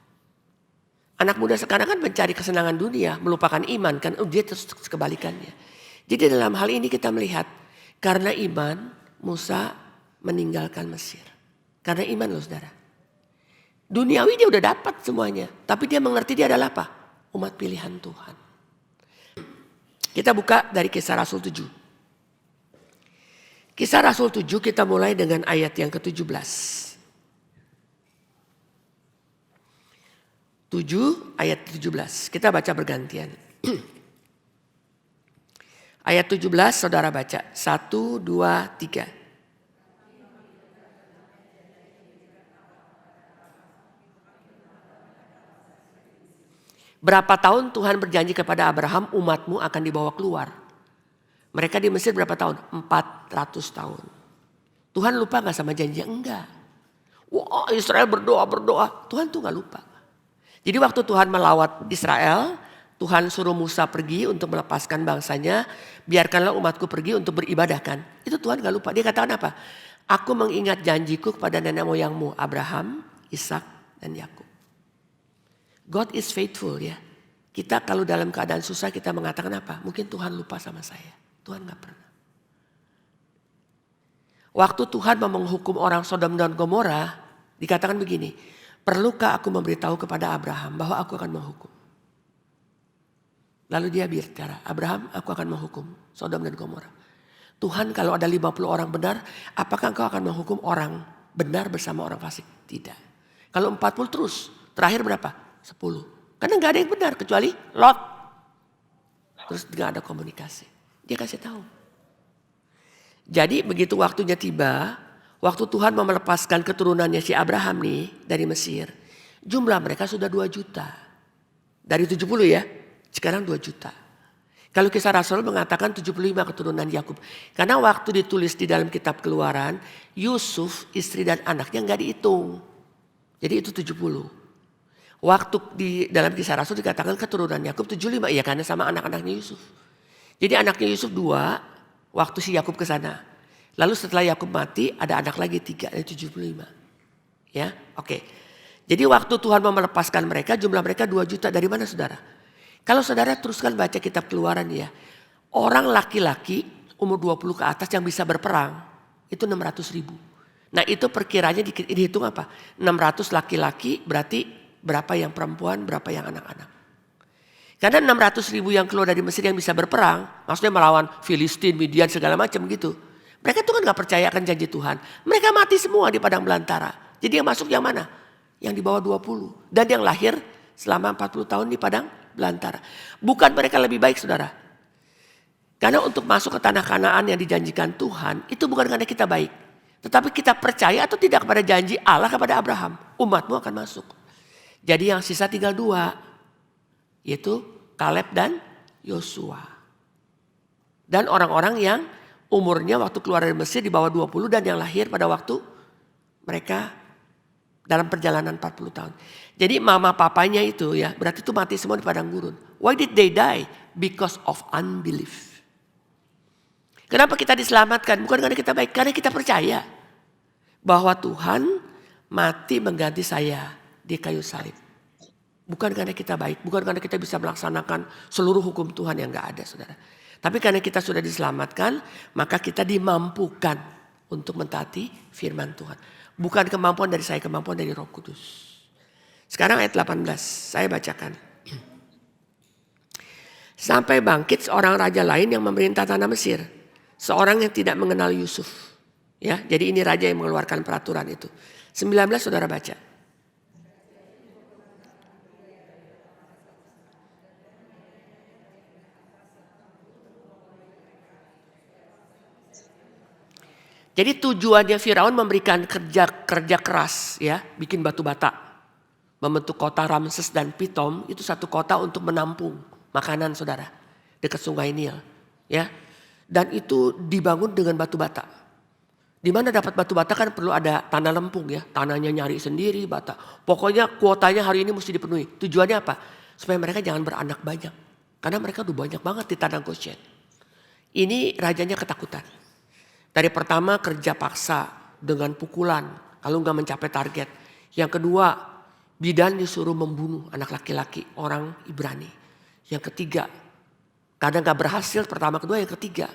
Anak muda sekarang kan mencari kesenangan dunia. Melupakan iman kan. Dia terus kebalikannya. Jadi dalam hal ini kita melihat. Karena iman Musa meninggalkan Mesir. Karena iman loh saudara. Duniawi dia udah dapat semuanya. Tapi dia mengerti dia adalah apa? Umat pilihan Tuhan. Kita buka dari Kisah Rasul 7. Kisah Rasul 7 kita mulai dengan ayat yang ke-17. 7 ayat 17. Kita baca bergantian. Ayat 17 saudara baca. 1, 2, 3. Berapa tahun Tuhan berjanji kepada Abraham umatmu akan dibawa keluar. Mereka di Mesir berapa tahun? 400 tahun. Tuhan lupa gak sama janjinya? Enggak. Wah Israel berdoa. Tuhan tuh gak lupa. Jadi waktu Tuhan melawat Israel, Tuhan suruh Musa pergi untuk melepaskan bangsanya. Biarkanlah umatku pergi untuk beribadahkan. Itu Tuhan gak lupa. Dia katakan apa? Aku mengingat janjiku kepada nenek moyangmu. Abraham, Ishak dan Yakub. God is faithful ya. Kita kalau dalam keadaan susah kita mengatakan apa? Mungkin Tuhan lupa sama saya. Tuhan gak pernah. Waktu Tuhan mau menghukum orang Sodom dan Gomora. Dikatakan begini. Perlukah aku memberitahu kepada Abraham bahwa aku akan menghukum? Lalu dia bicara, Abraham aku akan menghukum Sodom dan Gomora. Tuhan kalau ada 50 orang benar, apakah engkau akan menghukum orang benar bersama orang fasik? Tidak. Kalau 40 terus, terakhir berapa? 10. Karena gak ada yang benar kecuali Lot. Terus gak ada komunikasi. Dia kasih tahu. Jadi begitu waktunya tiba, waktu Tuhan mau melepaskan keturunannya si Abraham nih dari Mesir. Jumlah mereka sudah 2 juta. Dari 70 ya, sekarang 2 juta. Kalau Kisah Rasul mengatakan 75 keturunan Yakub. Karena waktu ditulis di dalam kitab Keluaran, Yusuf, istri dan anaknya gak dihitung. Jadi itu 70. Waktu di dalam Kisah Rasul dikatakan keturunan Yakub 75. Ya karena sama anak-anaknya Yusuf. Jadi anaknya Yusuf 2, waktu si Yakub ke sana. Lalu setelah Yakub mati ada anak lagi 3, ada 75. Ya, oke. Jadi waktu Tuhan mau melepaskan mereka, jumlah mereka 2 juta. Dari mana saudara? Kalau saudara teruskan baca kitab Keluaran ya. Orang laki-laki umur 20 ke atas yang bisa berperang itu 600.000. Nah itu perkiranya dihitung apa? 600 laki-laki berarti berapa yang perempuan, berapa yang anak-anak. Karena 600.000 yang keluar dari Mesir yang bisa berperang, maksudnya melawan Filistin, Midian segala macam gitu. Mereka tuh kan gak percaya akan janji Tuhan. Mereka mati semua di padang belantara. Jadi yang masuk yang mana? Yang di bawah 20. Dan yang lahir selama 40 tahun di padang belantara. Bukan mereka lebih baik saudara. Karena untuk masuk ke tanah Kanaan yang dijanjikan Tuhan, itu bukan karena kita baik. Tetapi kita percaya atau tidak kepada janji Allah kepada Abraham. Umatmu akan masuk. Jadi yang sisa tinggal 2. Yaitu Kaleb dan Yosua. Dan orang-orang yang umurnya waktu keluar dari Mesir di bawah 20 dan yang lahir pada waktu mereka dalam perjalanan 40 tahun. Jadi mama papanya itu ya berarti itu mati semua di padang gurun. Why did they die? Because of unbelief. Kenapa kita diselamatkan? Bukan karena kita baik, karena kita percaya bahwa Tuhan mati mengganti saya di kayu salib. Bukan karena kita baik, bukan karena kita bisa melaksanakan seluruh hukum Tuhan yang gak ada saudara. Tapi karena kita sudah diselamatkan, maka kita dimampukan untuk mentaati firman Tuhan. Bukan kemampuan dari saya, kemampuan dari Roh Kudus. Sekarang ayat 18, saya bacakan. Sampai bangkit seorang raja lain yang memerintah tanah Mesir. Seorang yang tidak mengenal Yusuf. Ya, jadi ini raja yang mengeluarkan peraturan itu. 19 saudara baca. Jadi tujuannya Firaun memberikan kerja keras ya, bikin batu bata. Membentuk kota Ramses dan Pitom, itu satu kota untuk menampung makanan saudara. Dekat sungai Nil. Ya. Dan itu dibangun dengan batu bata. Di mana dapat batu bata kan perlu ada tanah lempung ya. Tanahnya nyari sendiri bata. Pokoknya kuotanya hari ini mesti dipenuhi. Tujuannya apa? Supaya mereka jangan beranak banyak. Karena mereka udah banyak banget di tanah Goshen. Ini rajanya ketakutan. Dari pertama kerja paksa dengan pukulan. Kalau nggak mencapai target. Yang kedua bidan disuruh membunuh anak laki-laki orang Ibrani. Yang ketiga kadang gak berhasil pertama kedua yang ketiga.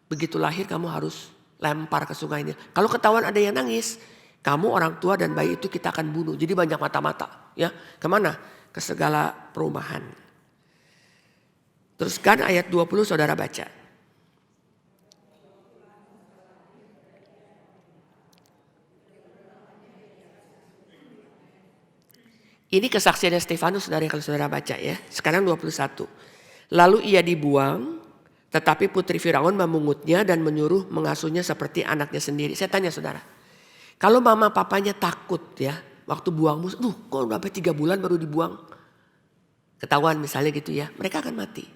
Begitu lahir kamu harus lempar ke sungai Nil. Kalau ketahuan ada yang nangis. Kamu orang tua dan bayi itu kita akan bunuh. Jadi banyak mata-mata. Ya, kemana? Ke segala perumahan. Teruskan ayat 20 saudara baca. Ini kesaksiannya Stefanus saudara kalau saudara baca ya. Sekarang 21. Lalu ia dibuang, tetapi putri Firaun memungutnya dan menyuruh mengasuhnya seperti anaknya sendiri. Saya tanya saudara, kalau mama papanya takut ya, waktu buang musuh, kok udah sampai 3 bulan baru dibuang? Ketahuan misalnya gitu ya, mereka akan mati.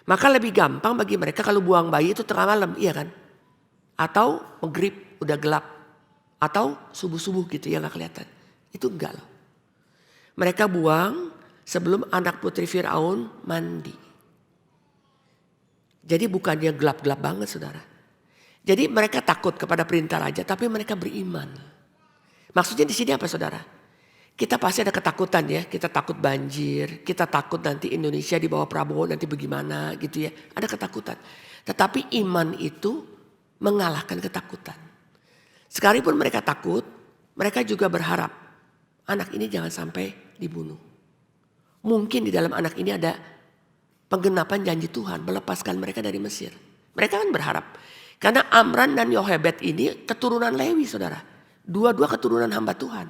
Maka lebih gampang bagi mereka kalau buang bayi itu tengah malam, iya kan? Atau maghrib udah gelap, atau subuh-subuh gitu ya gak kelihatan. Itu enggak loh. Mereka buang sebelum anak putri Firaun mandi. Jadi bukannya gelap-gelap banget saudara. Jadi mereka takut kepada perintah raja tapi mereka beriman. Maksudnya di sini apa saudara? Kita pasti ada ketakutan ya. Kita takut banjir, kita takut nanti Indonesia di bawah Prabowo nanti bagaimana gitu ya. Ada ketakutan. Tetapi iman itu mengalahkan ketakutan. Sekalipun mereka takut, mereka juga berharap anak ini jangan sampai dibunuh. Mungkin di dalam anak ini ada penggenapan janji Tuhan melepaskan mereka dari Mesir. Mereka kan berharap. Karena Amran dan Yohebed ini keturunan Lewi saudara. Dua-dua keturunan hamba Tuhan.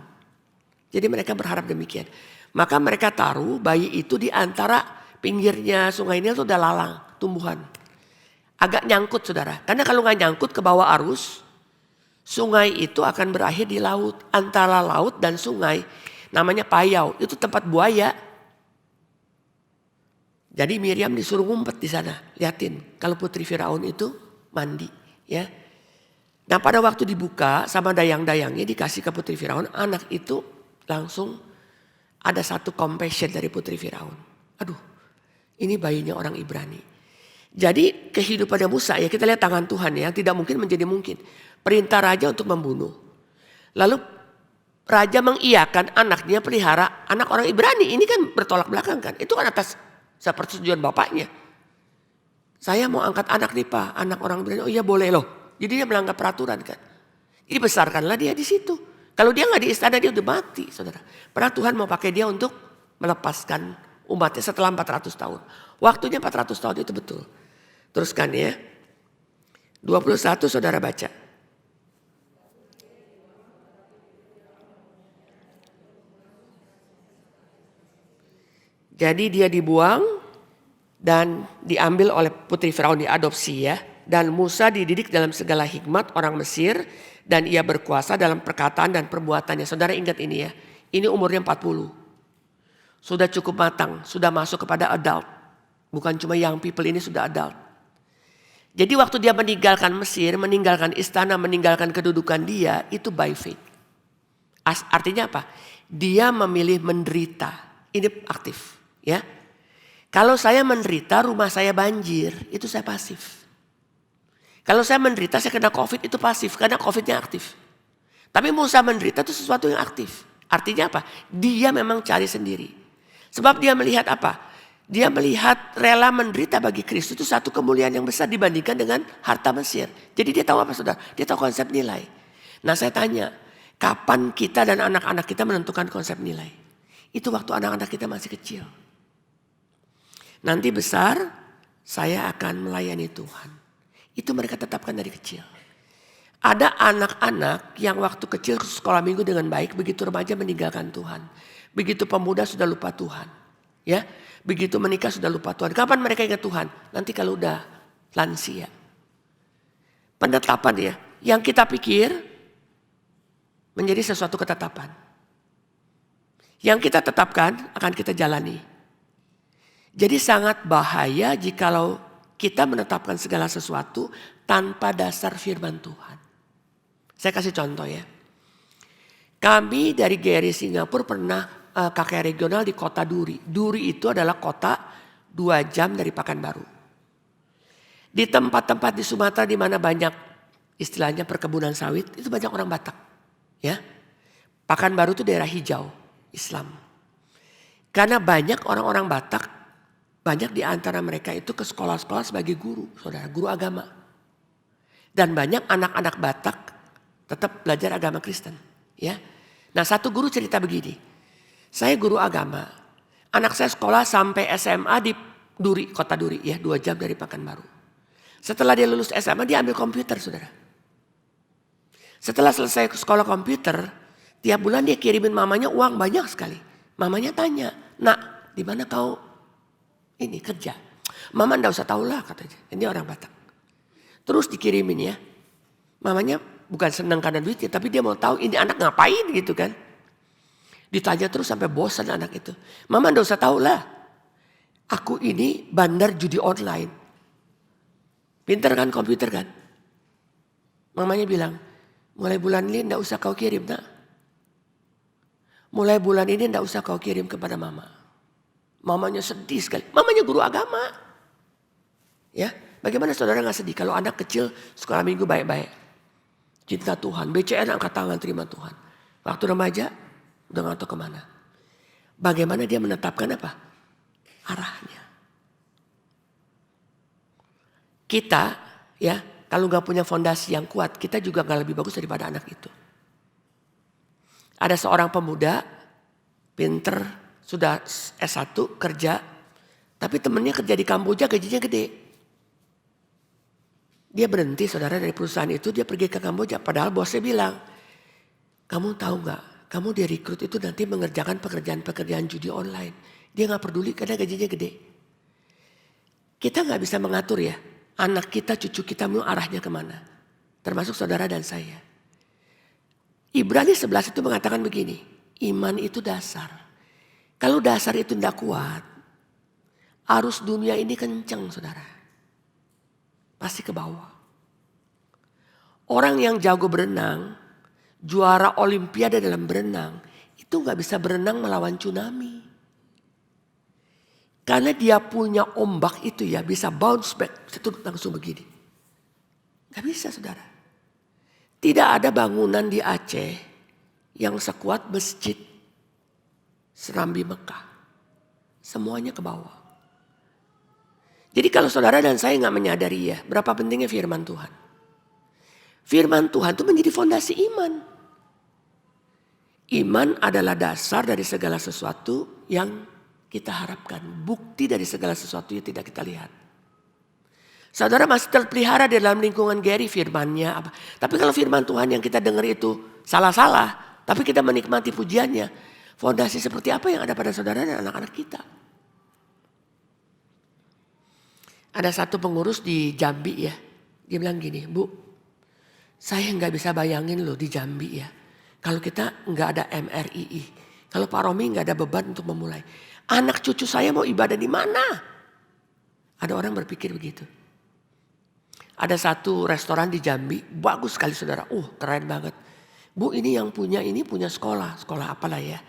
Jadi mereka berharap demikian. Maka mereka taruh bayi itu di antara pinggirnya sungai Nil itu udah lalang tumbuhan. Agak nyangkut saudara. Karena kalau gak nyangkut ke bawah arus. Sungai itu akan berakhir di laut. Antara laut dan sungai namanya Payau. Itu tempat buaya. Jadi Miriam disuruh ngumpet di sana. Liatin kalau putri Firaun itu mandi. Ya. Nah pada waktu dibuka sama dayang-dayangnya dikasih ke putri Firaun. Anak itu langsung ada satu compassion dari putri Firaun. Aduh ini bayinya orang Ibrani. Jadi kehidupan Musa ya kita lihat tangan Tuhan ya. Tidak mungkin menjadi mungkin. Perintah raja untuk membunuh. Lalu raja mengiyakan anaknya pelihara anak orang Ibrani. Ini kan bertolak belakang kan. Itu kan atas seperti tujuan bapaknya. Saya mau angkat anak nih Pak, anak orang bilang, oh iya boleh loh. Jadi dia melanggar peraturan kan. Jadi besarkanlah dia di situ. Kalau dia nggak di istana dia udah mati saudara. Padahal Tuhan mau pakai dia untuk melepaskan umatnya setelah 400 tahun. Waktunya 400 tahun itu betul. Teruskan ya. 21 saudara baca. Jadi dia dibuang dan diambil oleh putri Firaun, diadopsi ya. Dan Musa dididik dalam segala hikmat orang Mesir dan ia berkuasa dalam perkataan dan perbuatannya. Saudara ingat ini ya. Ini umurnya 40. Sudah cukup matang, sudah masuk kepada adult. Bukan cuma young people, ini sudah adult. Jadi waktu dia meninggalkan Mesir, meninggalkan istana, meninggalkan kedudukan dia, itu by faith. Artinya apa? Dia memilih menderita. Ini aktif. Ya, kalau saya menderita rumah saya banjir, itu saya pasif. Kalau saya menderita saya kena COVID, itu pasif karena COVIDnya aktif. Tapi Musa menderita itu sesuatu yang aktif. Artinya apa? Dia memang cari sendiri. Sebab dia melihat apa? Dia melihat rela menderita bagi Kristus itu satu kemuliaan yang besar dibandingkan dengan harta Mesir. Jadi dia tahu apa saudara? Dia tahu konsep nilai. Nah saya tanya, kapan kita dan anak-anak kita menentukan konsep nilai? Itu waktu anak-anak kita masih kecil. Nanti besar saya akan melayani Tuhan. Itu mereka tetapkan dari kecil. Ada anak-anak yang waktu kecil sekolah minggu dengan baik, begitu remaja meninggalkan Tuhan. Begitu pemuda sudah lupa Tuhan. Ya, begitu menikah sudah lupa Tuhan. Kapan mereka ingat Tuhan? Nanti kalau udah lansia. Penetapan ya, yang kita pikir menjadi sesuatu ketetapan. Yang kita tetapkan akan kita jalani. Jadi sangat bahaya jikalau kita menetapkan segala sesuatu tanpa dasar firman Tuhan. Saya kasih contoh ya. Kami dari GRI Singapura pernah KKR regional di kota Duri. Duri itu adalah kota 2 jam dari Pekanbaru. Di tempat-tempat di Sumatera di mana banyak istilahnya perkebunan sawit, itu banyak orang Batak. Ya, Pekanbaru itu daerah hijau Islam. Karena banyak orang-orang Batak, banyak di antara mereka itu ke sekolah-sekolah sebagai guru, saudara, guru agama. Dan banyak anak-anak Batak tetap belajar agama Kristen. Ya. Nah satu guru cerita begini, saya guru agama, anak saya sekolah sampai SMA di Duri, kota Duri ya, 2 jam dari Pekanbaru. Setelah dia lulus SMA dia ambil komputer saudara. Setelah selesai sekolah komputer, tiap bulan dia kirimin mamanya uang banyak sekali. Mamanya tanya, nak di mana kau ini kerja? Mama ndak usah tahu lah katanya. Ini orang Batak. Terus dikirimin ya. Mamanya bukan senang karena duitnya, tapi dia mau tahu ini anak ngapain gitu kan. Ditanya terus sampai bosan anak itu. Mama ndak usah tahu lah. Aku ini bandar judi online. Pinter kan komputer kan. Mamanya bilang, mulai bulan ini ndak usah kau kirim nak. Mulai bulan ini ndak usah kau kirim kepada mama. Mamanya sedih sekali. Mamanya guru agama. Ya, bagaimana saudara gak sedih kalau anak kecil sekolah minggu baik-baik. Cinta Tuhan, BCN angkat tangan terima Tuhan. Waktu remaja udah gak tahu kemana. Bagaimana dia menetapkan apa? Arahnya. Kita ya, kalau gak punya fondasi yang kuat, kita juga gak lebih bagus daripada anak itu. Ada seorang pemuda, pinter, sudah S1 kerja, tapi temennya kerja di Kamboja gajinya gede. Dia berhenti saudara dari perusahaan itu, dia pergi ke Kamboja. Padahal bosnya bilang, kamu tahu gak, kamu direkrut itu nanti mengerjakan pekerjaan-pekerjaan judi online. Dia gak peduli karena gajinya gede. Kita gak bisa mengatur ya, anak kita, cucu kita mau arahnya kemana. Termasuk saudara dan saya. Ibrani 11 itu mengatakan begini, iman itu dasar. Kalau dasar itu tidak kuat, arus dunia ini kencang saudara. Pasti ke bawah. Orang yang jago berenang, juara olimpiade dalam berenang, itu gak bisa berenang melawan tsunami. Karena dia punya ombak itu ya, bisa bounce back, langsung begini. Gak bisa saudara. Tidak ada bangunan di Aceh yang sekuat masjid Serambi Mekah. Semuanya ke bawah. Jadi kalau saudara dan saya nggak menyadari ya, berapa pentingnya firman Tuhan. Firman Tuhan itu menjadi fondasi iman. Iman adalah dasar dari segala sesuatu yang kita harapkan. Bukti dari segala sesuatu yang tidak kita lihat. Saudara masih terpelihara di dalam lingkungan Gary firmannya apa. Tapi kalau firman Tuhan yang kita dengar itu salah-salah. Tapi kita menikmati pujiannya. Fondasi seperti apa yang ada pada saudara dan anak-anak kita. Ada satu pengurus di Jambi ya. Dia bilang gini, Bu, saya nggak bisa bayangin loh di Jambi ya. Kalau kita nggak ada MRII. Kalau Pak Romi nggak ada beban untuk memulai. Anak cucu saya mau ibadah di mana? Ada orang berpikir begitu. Ada satu restoran di Jambi, bagus sekali saudara. Keren banget. Bu ini yang punya ini punya sekolah. Sekolah apalah ya.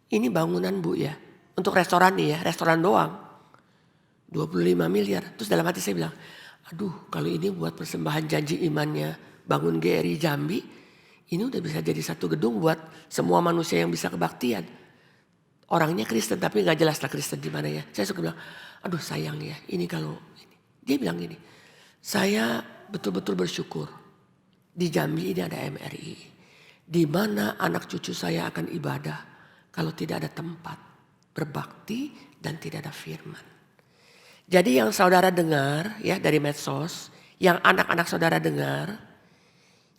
Ini bangunan Bu ya. Untuk restoran nih ya, restoran doang. 25 miliar. Terus dalam hati saya bilang, aduh kalau ini buat persembahan janji imannya bangun GRI Jambi. Ini udah bisa jadi satu gedung buat semua manusia yang bisa kebaktian. Orangnya Kristen tapi gak jelas lah Kristen di mana ya. Saya suka bilang, aduh sayang ya ini kalau ini. Dia bilang gini, saya betul-betul bersyukur di Jambi ini ada MRI. Di mana anak cucu saya akan ibadah kalau tidak ada tempat berbakti dan tidak ada firman. Jadi yang saudara dengar ya dari medsos, yang anak-anak saudara dengar,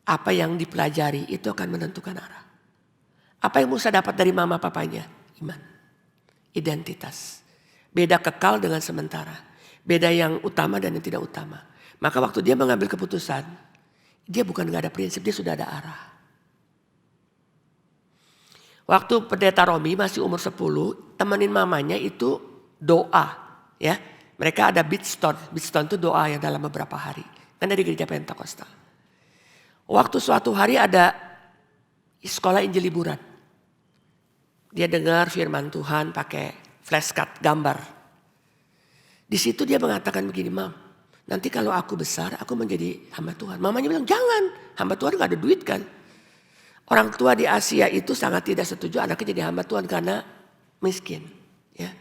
apa yang dipelajari itu akan menentukan arah. Apa yang Musa dapat dari mama papanya? Iman, identitas. Beda kekal dengan sementara. Beda yang utama dan yang tidak utama. Maka waktu dia mengambil keputusan, dia bukan gak ada prinsip, dia sudah ada arah. Waktu pendeta Romi masih umur 10, temenin mamanya itu doa. Ya, mereka ada Beatstone. Beatstone itu doa yang dalam beberapa hari. Kan dari gereja Pentakosta. Waktu suatu hari ada sekolah Injil liburan. Dia dengar firman Tuhan pakai flashcard gambar. Di situ dia mengatakan begini, Mam, nanti kalau aku besar aku menjadi hamba Tuhan. Mamanya bilang jangan, hamba Tuhan gak ada duit kan. Orang tua di Asia itu sangat tidak setuju anaknya jadi hamba Tuhan karena miskin. Ya.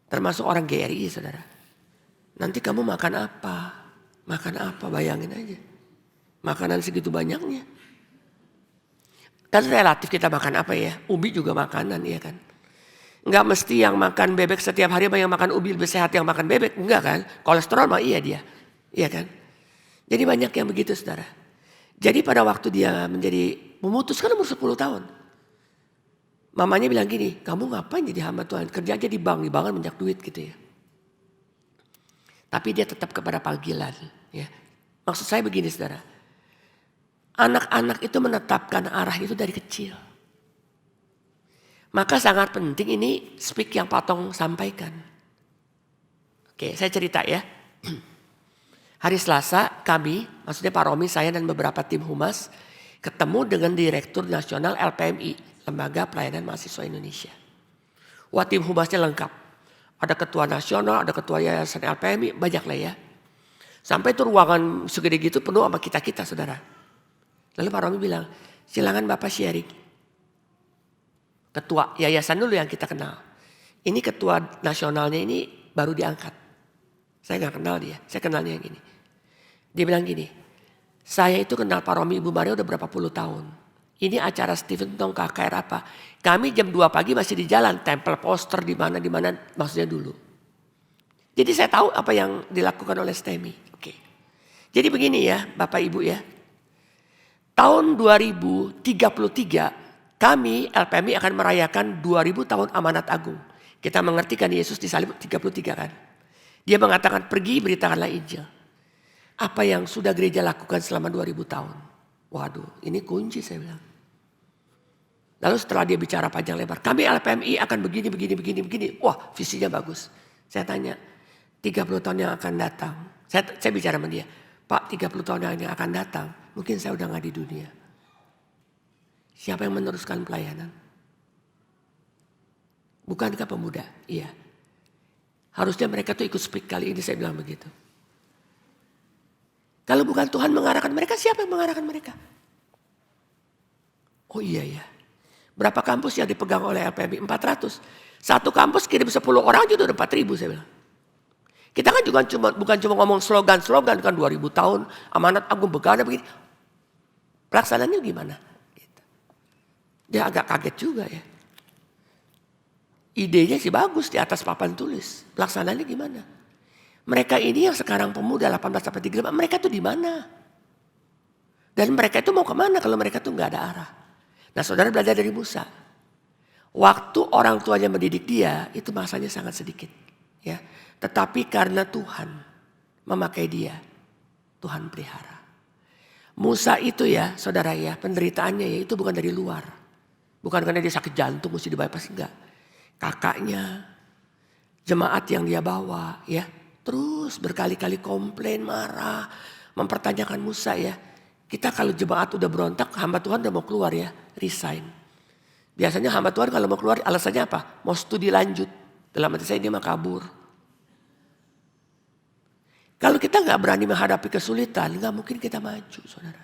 Termasuk orang GRI saudara. Nanti kamu makan apa? Makan apa? Bayangin aja. Makanan segitu banyaknya. Kan relatif kita makan apa ya? Ubi juga makanan ya kan. Enggak mesti yang makan bebek setiap hari yang makan ubi lebih sehat yang makan bebek. Enggak kan. Kolesterol mah iya dia. Iya kan. Jadi banyak yang begitu saudara. Jadi pada waktu dia memutuskan umur 10 tahun. Mamanya bilang gini, kamu ngapain jadi hamba Tuhan? Kerja aja di bank kan banyak duit gitu ya. Tapi dia tetap kepada panggilan. Ya. Maksud saya begini saudara. Anak-anak itu menetapkan arah itu dari kecil. Maka sangat penting ini speak yang Pak Tong sampaikan. Oke, saya cerita ya. Hari Selasa kami, maksudnya Pak Romi, saya dan beberapa tim humas ketemu dengan Direktur Nasional LPMI, Lembaga Pelayanan Mahasiswa Indonesia. Wah, tim humasnya lengkap. Ada ketua nasional, ada ketua yayasan LPMI, banyak lah ya. Sampai itu ruangan segede gitu penuh sama kita-kita saudara. Lalu Pak Romi bilang, silakan Bapak sharing. Ketua yayasan dulu yang kita kenal. Ini ketua nasionalnya ini baru diangkat. Saya gak kenal dia, saya kenalnya yang ini. Dia bilang gini, saya itu kenal Pak Romi Ibu Maria udah berapa puluh tahun. Ini acara Stephen Tong KKR apa. Kami jam 2 pagi masih di jalan, tempel poster di mana maksudnya dulu. Jadi saya tahu apa yang dilakukan oleh STEMI. Oke. Jadi begini ya Bapak Ibu ya. Tahun 2033 kami LPMI akan merayakan 2000 tahun amanat agung. Kita mengerti kan Yesus disalib 33 kan. Dia mengatakan pergi beritakanlah Injil. Apa yang sudah gereja lakukan selama 2000 tahun. Waduh ini kunci saya bilang. Lalu setelah dia bicara panjang lebar. Kami LPMI akan begini. Wah visinya bagus. Saya tanya 30 tahun yang akan datang. Saya bicara sama dia. Pak 30 tahun yang akan datang. Mungkin saya udah gak di dunia. Siapa yang meneruskan pelayanan? Bukankah pemuda? Iya. Harusnya mereka tuh ikut speak kali ini saya bilang begitu. Kalau bukan Tuhan mengarahkan mereka, siapa yang mengarahkan mereka? Oh iya ya. Berapa kampus yang dipegang oleh LPMI? 400. Satu kampus kirim 10 orang aja udah 4.000 saya bilang. Kita kan juga bukan cuma ngomong slogan-slogan kan 2000 tahun amanat agung begana begini. Pelaksanaannya gimana? Gitu. Dia agak kaget juga ya. Idenya sih bagus di atas papan tulis. Pelaksanaannya gimana? Mereka ini yang sekarang pemuda 18-35, mereka tuh di mana? Dan mereka itu mau kemana kalau mereka tuh nggak ada arah? Nah, saudara belajar dari Musa. Waktu orang tuanya mendidik dia itu masanya sangat sedikit, ya. Tetapi karena Tuhan memakai dia, Tuhan pelihara. Musa itu ya, saudara ya, penderitaannya ya itu bukan dari luar, bukan karena dia sakit jantung mesti dibypass, enggak. Kakaknya, jemaat yang dia bawa, ya, terus berkali-kali komplain, marah, mempertanyakan Musa ya. Kita kalau jemaat udah berontak, hamba Tuhan udah mau keluar ya, resign. Biasanya hamba Tuhan kalau mau keluar alasannya apa? Mau studi lanjut. Dalam hati saya dia mah kabur. Kalau kita nggak berani menghadapi kesulitan, nggak mungkin kita maju, saudara.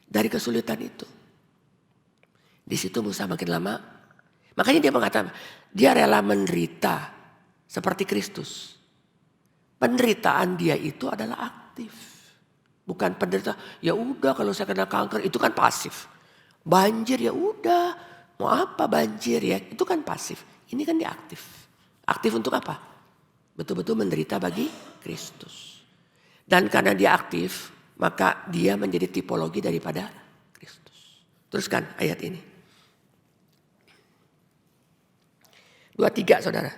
Dari kesulitan itu. Di situ Musa makin lama, makanya dia mengatakan, dia rela menderita seperti Kristus. Penderitaan dia itu adalah aktif. Bukan penderita, ya udah kalau saya kena kanker itu kan pasif. Banjir ya udah, mau apa banjir ya, itu kan pasif. Ini kan dia aktif. Aktif untuk apa? Betul-betul menderita bagi Kristus. Dan karena dia aktif, maka dia menjadi tipologi daripada Kristus. Teruskan ayat ini. 23 saudara.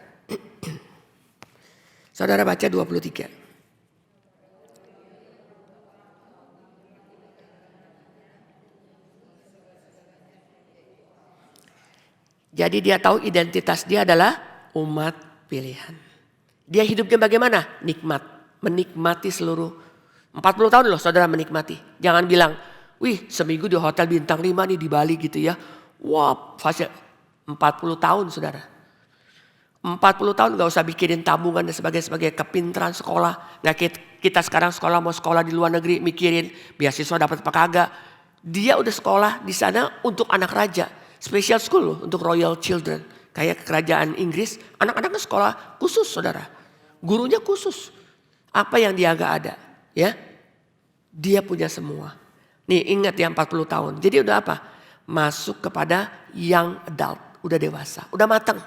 Saudara baca 23. Jadi dia tahu identitas dia adalah umat pilihan. Dia hidupnya bagaimana? Nikmat. Menikmati seluruh 40 tahun loh saudara menikmati. Jangan bilang, wih seminggu di hotel bintang 5 nih di Bali gitu ya. Wah fase 40 tahun saudara. 40 tahun gak usah bikirin tabungan dan sebagai kepintaran sekolah. Nah kita sekarang sekolah mau sekolah di luar negeri mikirin beasiswa dapat apa kagak. Dia udah sekolah di sana untuk anak raja. Special school loh untuk royal children. Kayak kerajaan Inggris, anak-anaknya sekolah khusus saudara. Gurunya khusus. Apa yang dia gak ada? Ya, dia punya semua. Nih ingat ya 40 tahun. Jadi udah apa? Masuk kepada young adult. Udah dewasa, udah matang.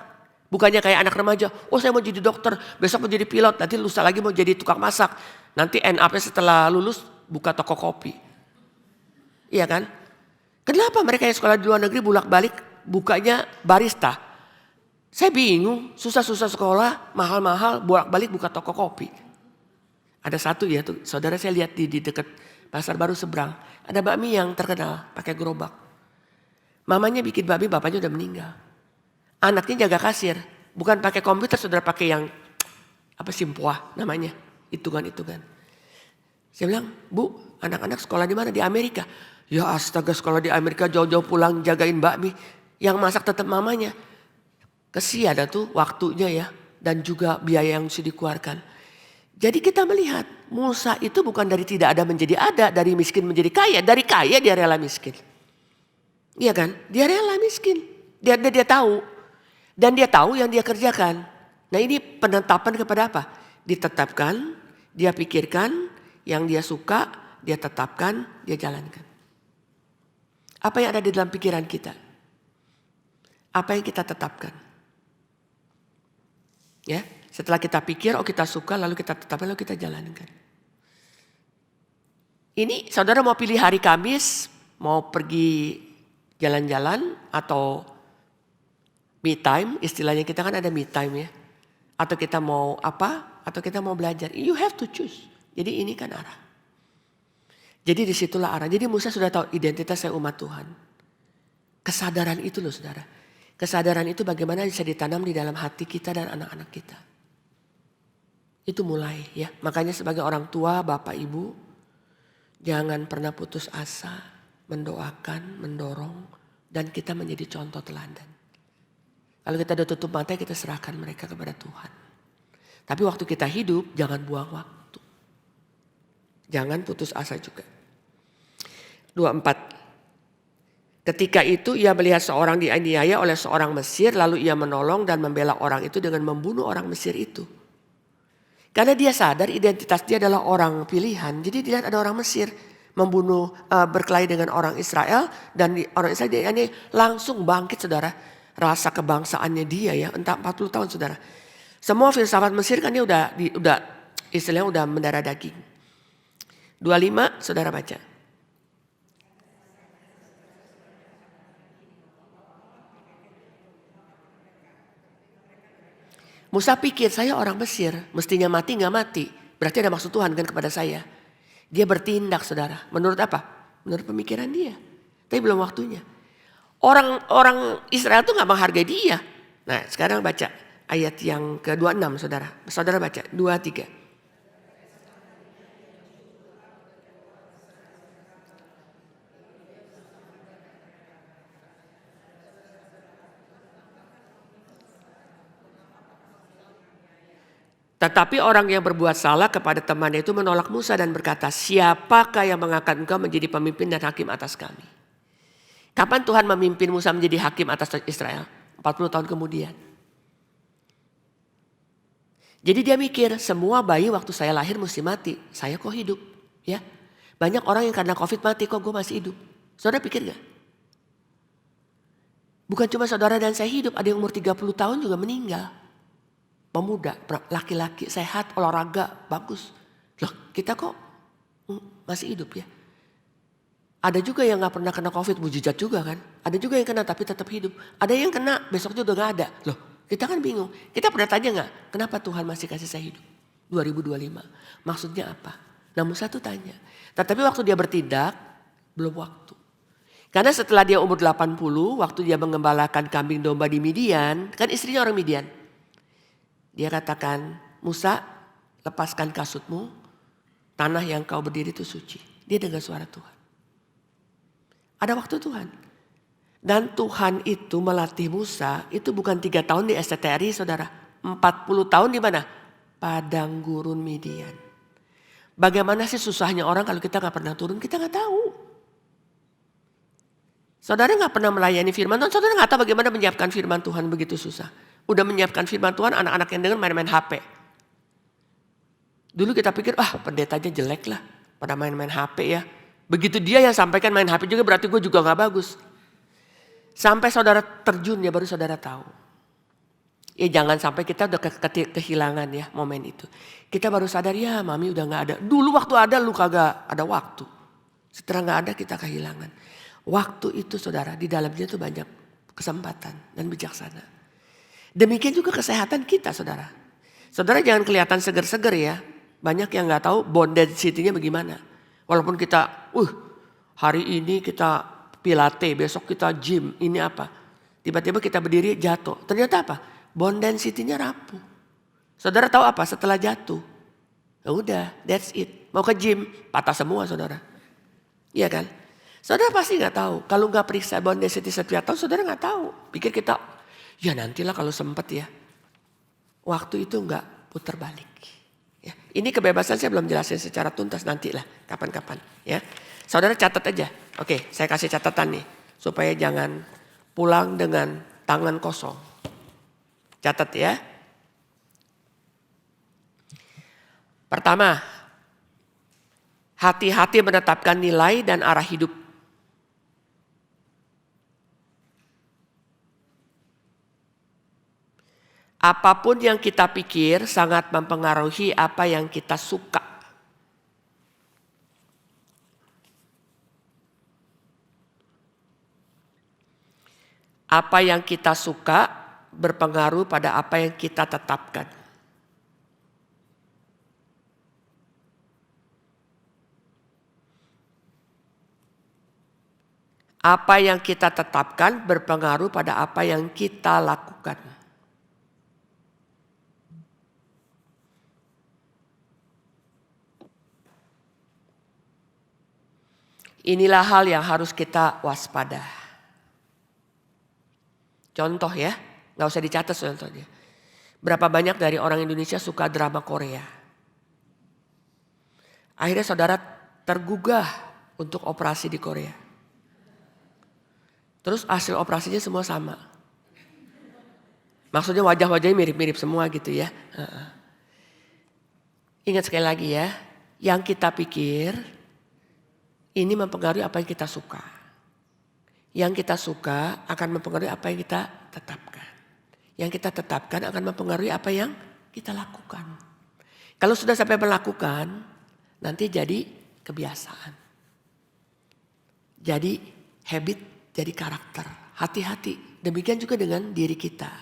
Bukannya kayak anak remaja. Oh saya mau jadi dokter, besok mau jadi pilot. Nanti lusa lagi mau jadi tukang masak. Nanti end up-nya setelah lulus buka toko kopi. Iya kan? Kenapa mereka yang sekolah di luar negeri bolak-balik bukanya barista? Saya bingung, susah-susah sekolah, mahal-mahal, bolak-balik buka toko kopi. Ada satu ya tuh, saudara saya lihat di dekat pasar baru seberang. Ada bakmi yang terkenal pakai gerobak. Mamanya bikin bakmi, bapaknya udah meninggal. Anaknya jaga kasir, bukan pakai komputer, saudara pakai yang apa simpuah namanya, hitungan. Saya bilang, Bu, anak-anak sekolah di mana? Di Amerika. Ya astaga sekolah di Amerika jauh-jauh pulang jagain bakmi. Yang masak tetap mamanya. Kesian ada tuh waktunya ya. Dan juga biaya yang mesti dikeluarkan. Jadi kita melihat Musa itu bukan dari tidak ada menjadi ada. Dari miskin menjadi kaya. Dari kaya dia rela miskin. Iya kan? Dia rela miskin. Dia tahu. Dan dia tahu yang dia kerjakan. Nah ini penetapan kepada apa? Ditetapkan, dia pikirkan, yang dia suka, dia tetapkan, dia jalankan. Apa yang ada di dalam pikiran kita? Apa yang kita tetapkan? Ya, setelah kita pikir, oh kita suka, lalu kita tetapkan, lalu kita jalankan. Ini saudara mau pilih hari Kamis, mau pergi jalan-jalan atau me time, istilahnya kita kan ada me time ya. Atau kita mau apa, atau kita mau belajar. You have to choose. Jadi ini kan arah. Jadi disitulah arah. Jadi Musa sudah tahu identitas saya umat Tuhan. Kesadaran itu loh saudara. Kesadaran itu bagaimana bisa ditanam di dalam hati kita dan anak-anak kita. Itu mulai ya. Makanya sebagai orang tua, bapak, ibu. Jangan pernah putus asa. Mendoakan, mendorong. Dan kita menjadi contoh teladan. Kalau kita udah tutup mata kita serahkan mereka kepada Tuhan. Tapi waktu kita hidup jangan buang waktu. Jangan putus asa juga. 24. Ketika itu ia melihat seorang dianiaya oleh seorang Mesir lalu ia menolong dan membela orang itu dengan membunuh orang Mesir itu. Karena dia sadar identitas dia adalah orang pilihan. Jadi dia lihat ada orang Mesir membunuh, berkelahi dengan orang Israel. Dan orang Israel dia ini langsung bangkit saudara. Rasa kebangsaannya dia ya, entah 40 tahun saudara. Semua filsafat Mesir kan dia udah istilahnya udah mendarah daging. 25 saudara baca. Musa pikir saya orang Mesir, mestinya mati nggak mati. Berarti ada maksud Tuhan kan kepada saya. Dia bertindak saudara. Menurut apa? Menurut pemikiran dia. Tapi belum waktunya. Orang Israel tuh nggak menghargai dia. Nah sekarang baca ayat yang ke-26 saudara. Saudara baca 23. Tetapi orang yang berbuat salah kepada temannya itu menolak Musa dan berkata, siapakah yang mengangkat engkau menjadi pemimpin dan hakim atas kami? Kapan Tuhan memimpin Musa menjadi hakim atas Israel? 40 tahun kemudian. Jadi dia mikir, semua bayi waktu saya lahir mesti mati. Saya kok hidup? Ya, banyak orang yang karena COVID mati, kok gue masih hidup? Saudara pikir gak? Bukan cuma saudara dan saya hidup, ada yang umur 30 tahun juga meninggal. Pemuda, laki-laki, sehat, olahraga, bagus. Loh kita kok masih hidup ya. Ada juga yang gak pernah kena COVID, mujizat juga kan. Ada juga yang kena tapi tetap hidup. Ada yang kena besoknya udah gak ada. Loh kita kan bingung. Kita pernah tanya gak, kenapa Tuhan masih kasih saya hidup? 2025, maksudnya apa? Nah Musa tuh tanya. Tetapi waktu dia bertindak, belum waktu. Karena setelah dia umur 80, waktu dia mengembalakan kambing domba di Midian, kan istrinya orang Midian. Dia katakan, Musa lepaskan kasutmu, tanah yang kau berdiri itu suci. Dia dengar suara Tuhan. Ada waktu Tuhan. Dan Tuhan itu melatih Musa, itu bukan 3 tahun di STTRI saudara. 40 tahun di mana? Padang gurun Midian. Bagaimana sih susahnya orang kalau kita gak pernah turun, kita gak tahu. Saudara gak pernah melayani firman Tuhan, saudara gak tahu bagaimana menyiapkan firman Tuhan begitu susah. Udah menyiapkan firman Tuhan, anak-anak yang dengar main-main HP. Dulu kita pikir, pendetanya jelek lah pada main-main HP ya. Begitu dia yang sampaikan main HP juga berarti gue juga gak bagus. Sampai saudara terjun ya baru saudara tahu. Ya jangan sampai kita udah kehilangan ya momen itu. Kita baru sadar ya mami udah gak ada. Dulu waktu ada lu kagak ada waktu. Setelah gak ada kita kehilangan. Waktu itu saudara di dalamnya tuh banyak kesempatan dan bijaksana. Demikian juga kesehatan kita saudara. Saudara jangan kelihatan seger-seger ya. Banyak yang gak tahu bond density-nya bagaimana. Walaupun kita hari ini kita pilate, besok kita gym, ini apa. Tiba-tiba kita berdiri jatuh. Ternyata apa? Bond density-nya rapuh. Saudara tahu apa setelah jatuh? Ya udah, that's it. Mau ke gym, patah semua saudara. Iya kan? Saudara pasti gak tahu. Kalau gak periksa bond density setiap tahun, saudara gak tahu. Pikir kita, ya nantilah kalau sempat ya. Waktu itu gak putar balik. Ya, ini kebebasan saya belum jelasin secara tuntas, nantilah kapan-kapan. Ya, saudara catat aja. Oke, saya kasih catatan nih. Supaya jangan pulang dengan tangan kosong. Catat ya. Pertama, hati-hati menetapkan nilai dan arah hidup. Apapun yang kita pikir sangat mempengaruhi apa yang kita suka. Apa yang kita suka berpengaruh pada apa yang kita tetapkan. Apa yang kita tetapkan berpengaruh pada apa yang kita lakukan. Inilah hal yang harus kita waspada. Contoh ya, gak usah dicatat contohnya. Berapa banyak dari orang Indonesia suka drama Korea. Akhirnya saudara tergugah untuk operasi di Korea. Terus hasil operasinya semua sama. Maksudnya wajah-wajahnya mirip-mirip semua gitu ya. Ingat sekali lagi ya, yang kita pikir ini mempengaruhi apa yang kita suka. Yang kita suka akan mempengaruhi apa yang kita tetapkan. Yang kita tetapkan akan mempengaruhi apa yang kita lakukan. Kalau sudah sampai melakukan, nanti jadi kebiasaan. Jadi habit, jadi karakter. Hati-hati, demikian juga dengan diri kita.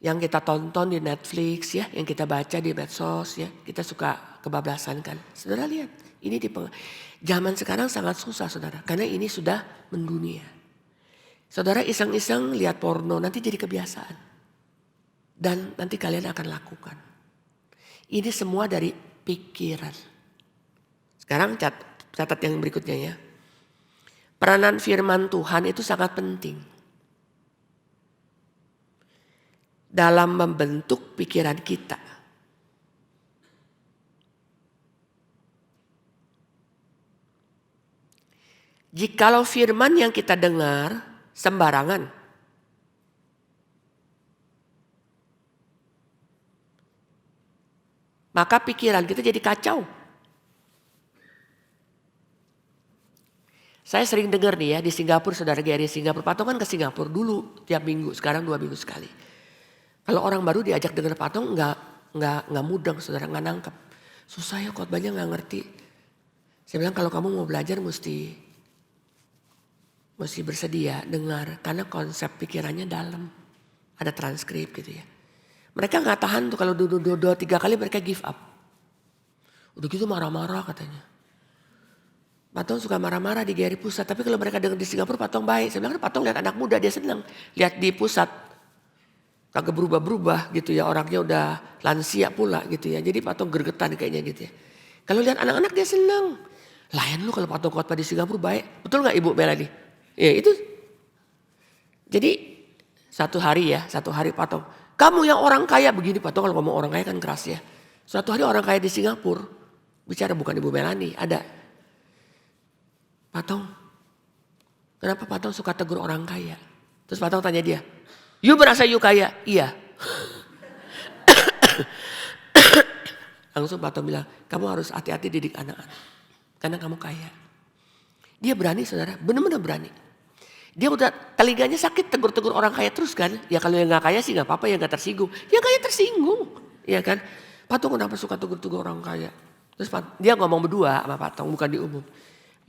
Yang kita tonton di Netflix ya, yang kita baca di medsos ya, kita suka kebablasan kan. Saudara lihat, ini zaman sekarang sangat susah saudara, karena ini sudah mendunia. Saudara iseng-iseng lihat porno, nanti jadi kebiasaan. Dan nanti kalian akan lakukan. Ini semua dari pikiran. Sekarang catat yang berikutnya ya. Peranan firman Tuhan itu sangat penting dalam membentuk pikiran kita. Jikalau firman yang kita dengar sembarangan, maka pikiran kita jadi kacau. Saya sering dengar nih ya di Singapura, saudara Gary, Singapura. Patung kan ke Singapura dulu tiap minggu, sekarang 2 minggu sekali. Kalau orang baru diajak dengar Patong nggak mudeng, saudara, nggak nangkep. Susah ya, khotbahnya nggak ngerti. Saya bilang kalau kamu mau belajar mesti bersedia dengar, karena konsep pikirannya dalam. Ada transkrip gitu ya. Mereka nggak tahan tuh kalau 2-3 kali mereka give up. Udah gitu marah-marah katanya. Patong suka marah-marah di Gary Pusat, tapi kalau mereka dengar di Singapura Patong baik. Saya bilang Patong lihat anak muda dia senang, lihat di pusat. Kagak berubah-berubah gitu ya, orangnya udah lansia pula gitu ya. Jadi Patong gergetan kayaknya gitu ya. Kalau lihat anak-anak dia senang. Lain lu kalau Patong khotbah di Singapura baik. Betul gak Ibu Melanie? Ya itu. Jadi satu hari Patong. Kamu yang orang kaya begini, Patong kalau ngomong orang kaya kan keras ya. Suatu hari orang kaya di Singapura. Bicara bukan Ibu Melanie, ada. Patong, kenapa Patong suka tegur orang kaya? Terus Patong tanya dia. You merasa you kaya? Iya. Langsung Patong bilang, kamu harus hati-hati didik anak-anak. Karena kamu kaya. Dia berani saudara, benar-benar berani. Dia udah telinganya sakit tegur-tegur orang kaya terus kan. Ya kalau yang gak kaya sih gak apa-apa, yang gak tersinggung. Yang kaya tersinggung. Ya kan. Patong kenapa suka tegur-tegur orang kaya? Terus dia ngomong berdua sama Patong, bukan di umum.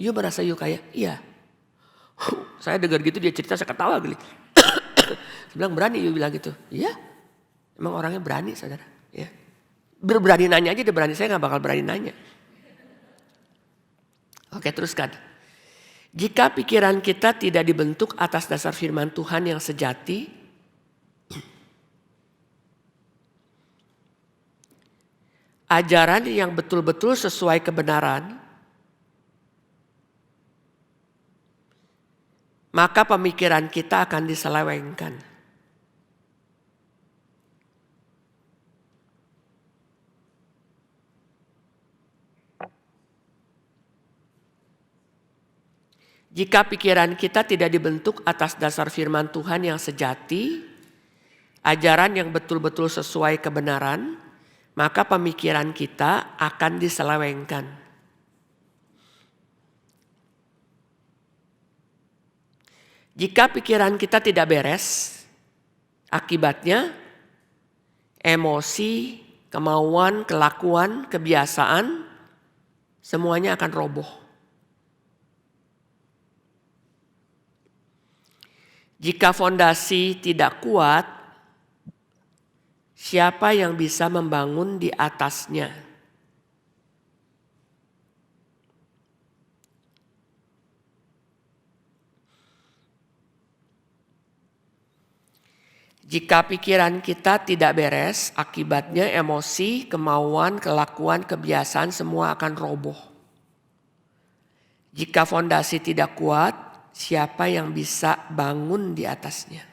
You merasa you kaya? Iya. Saya dengar gitu dia cerita, saya ketawa geli. Saya bilang berani you bilang gitu. Iya. Emang orangnya berani saudara. Ya. Berani nanya aja dia berani, saya gak bakal berani nanya. Oke teruskan. Jika pikiran kita tidak dibentuk atas dasar firman Tuhan yang sejati, ajaran yang betul-betul sesuai kebenaran, maka pemikiran kita akan diselewengkan. Jika pikiran kita tidak dibentuk atas dasar firman Tuhan yang sejati, ajaran yang betul-betul sesuai kebenaran, maka pemikiran kita akan diselewengkan. Jika pikiran kita tidak beres, akibatnya emosi, kemauan, kelakuan, kebiasaan, semuanya akan roboh. Jika fondasi tidak kuat, siapa yang bisa membangun di atasnya? Jika pikiran kita tidak beres, akibatnya emosi, kemauan, kelakuan, kebiasaan semua akan roboh. Jika fondasi tidak kuat, siapa yang bisa bangun di atasnya?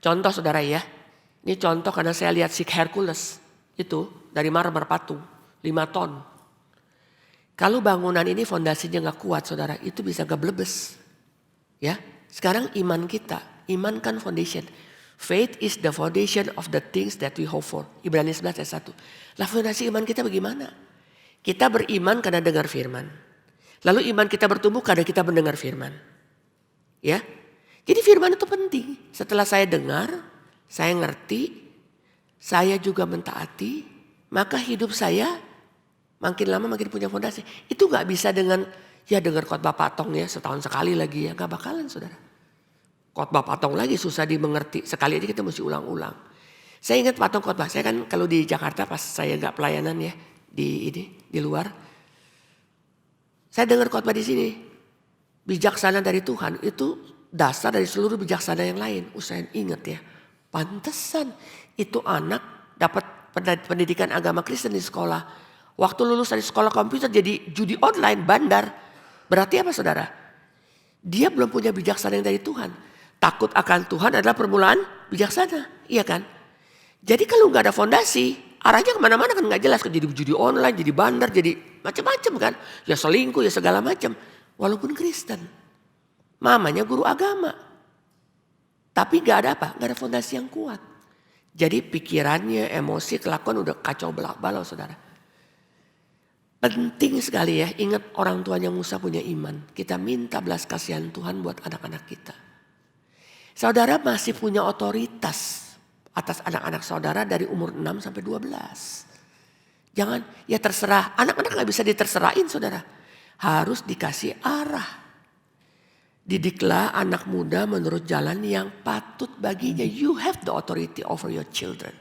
Contoh saudara ya, ini contoh karena saya lihat Sig Hercules itu dari marmer patung 5 ton. Kalau bangunan ini fondasinya gak kuat saudara, itu bisa geblebes. Ya, Sekarang iman kita, iman kan foundation. Faith is the foundation of the things that we hope for. Ibrani 11 ayat 1. Lah fondasi iman kita bagaimana? Kita beriman karena dengar firman. Lalu iman kita bertumbuh karena kita mendengar firman. Ya. Jadi firman itu penting. Setelah saya dengar, saya ngerti, saya juga mentaati, maka hidup saya makin lama makin punya fondasi. Itu gak bisa dengan ya dengar khotbah patong ya setahun sekali lagi ya. Gak bakalan saudara. Khotbah patong lagi susah dimengerti. Sekali aja kita mesti ulang-ulang. Saya ingat patong khotbah. Saya kan kalau di Jakarta pas saya gak pelayanan ya. Di luar. Saya dengar khotbah di sini. Bijaksana dari Tuhan itu dasar dari seluruh bijaksana yang lain. Saya ingat ya. Pantesan itu anak dapat pendidikan agama Kristen di sekolah. Waktu lulus dari sekolah komputer jadi judi online, bandar. Berarti apa saudara? Dia belum punya bijaksana yang dari Tuhan. Takut akan Tuhan adalah permulaan bijaksana. Iya kan? Jadi kalau gak ada fondasi, arahnya kemana-mana kan gak jelas. Jadi judi online, jadi bandar, jadi macam-macam kan. Ya selingkuh, ya segala macam. Walaupun Kristen. Mamanya guru agama. Tapi gak ada apa? Gak ada fondasi yang kuat. Jadi pikirannya, emosi, kelakuan udah kacau balau saudara. Penting sekali ya, ingat orang tuanya Musa punya iman. Kita minta belas kasihan Tuhan buat anak-anak kita. Saudara masih punya otoritas atas anak-anak saudara dari umur 6 sampai 12. Jangan, ya terserah. Anak-anak gak bisa diterserahin saudara. Harus dikasih arah. Didiklah anak muda menurut jalan yang patut baginya. You have the authority over your children.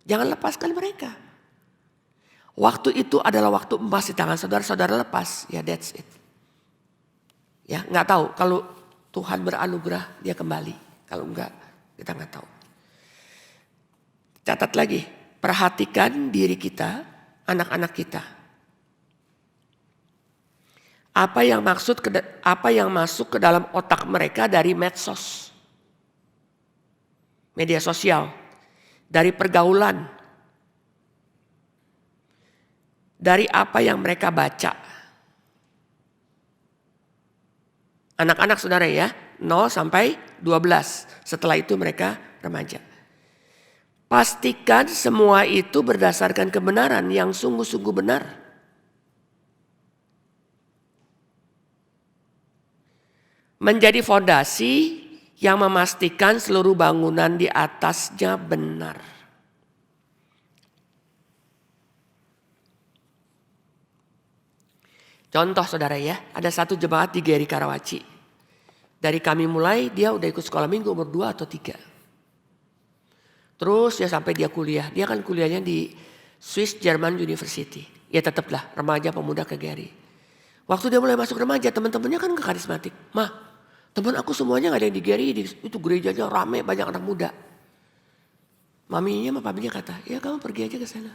Jangan lepaskan mereka. Waktu itu adalah waktu emas di tangan saudara. Saudara lepas, ya that's it. Ya gak tahu kalau Tuhan beranugerah dia kembali. Kalau enggak kita gak tahu. Catat lagi, perhatikan diri kita, anak-anak kita. Apa yang masuk ke dalam otak mereka dari medsos, media sosial, dari pergaulan, dari apa yang mereka baca. Anak-anak saudara ya, 0 sampai 12. Setelah itu mereka remaja. Pastikan semua itu berdasarkan kebenaran yang sungguh-sungguh benar. Menjadi fondasi yang memastikan seluruh bangunan di atasnya benar. Contoh saudara ya, ada satu jemaat di GRI Karawaci. Dari kami mulai dia udah ikut sekolah minggu umur 2 atau 3. Terus ya sampai dia kuliah. Dia kan kuliahnya di Swiss German University. Ya tetaplah remaja pemuda ke GRI. Waktu dia mulai masuk remaja teman-temannya kan gak karismatik. Mah teman aku semuanya gak ada yang di GRI. Itu gerejanya rame banyak anak muda. Maminya sama papinya kata ya kamu pergi aja ke sana.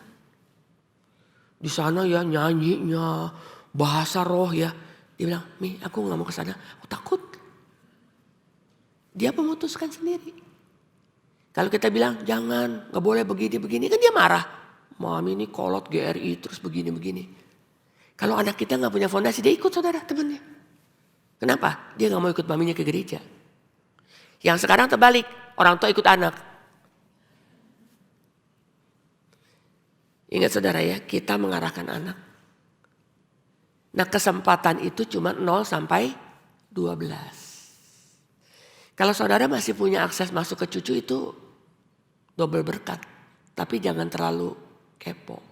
Di sana ya nyanyinya. Bahasa roh ya. Dia bilang, Mi aku gak mau ke sana. Aku takut. Dia memutuskan sendiri. Kalau kita bilang jangan, gak boleh begini-begini. Kan dia marah. Mami ini kolot GRI terus begini-begini. Kalau anak kita gak punya fondasi dia ikut saudara temannya. Kenapa? Dia gak mau ikut maminya ke gereja. Yang sekarang terbalik. Orang tua ikut anak. Ingat saudara ya, kita mengarahkan anak. Nah kesempatan itu cuma 0 sampai 12. Kalau saudara masih punya akses masuk ke cucu itu double berkat. Tapi jangan terlalu kepo.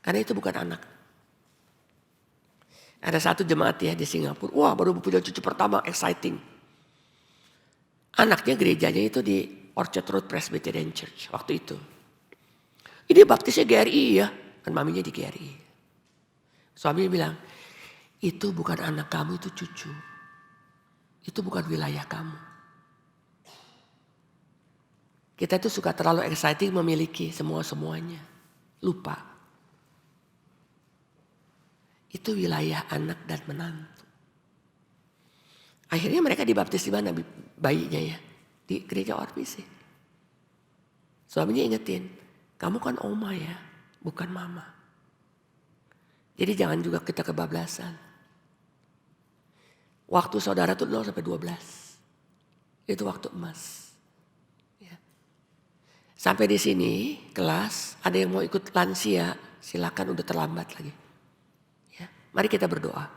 Karena itu bukan anak. Ada satu jemaat ya di Singapura. Wah baru punya cucu pertama exciting. Anaknya gerejanya itu di Orchard Road Presbyterian Church waktu itu. Ini baptisnya GRI ya. Kan maminya di GRI. Suaminya bilang, itu bukan anak kamu, itu cucu. Itu bukan wilayah kamu. Kita itu suka terlalu exciting memiliki semua-semuanya. Lupa. Itu wilayah anak dan menantu. Akhirnya mereka dibaptis di mana bayinya ya? Di gereja RPC. Suaminya ingetin, kamu kan oma ya, bukan mama. Jadi jangan juga kita kebablasan. Waktu saudara tuh 0 sampai 12. Itu waktu emas. Ya. Sampai di sini kelas, ada yang mau ikut lansia, silakan, udah terlambat lagi. Ya. Mari kita berdoa.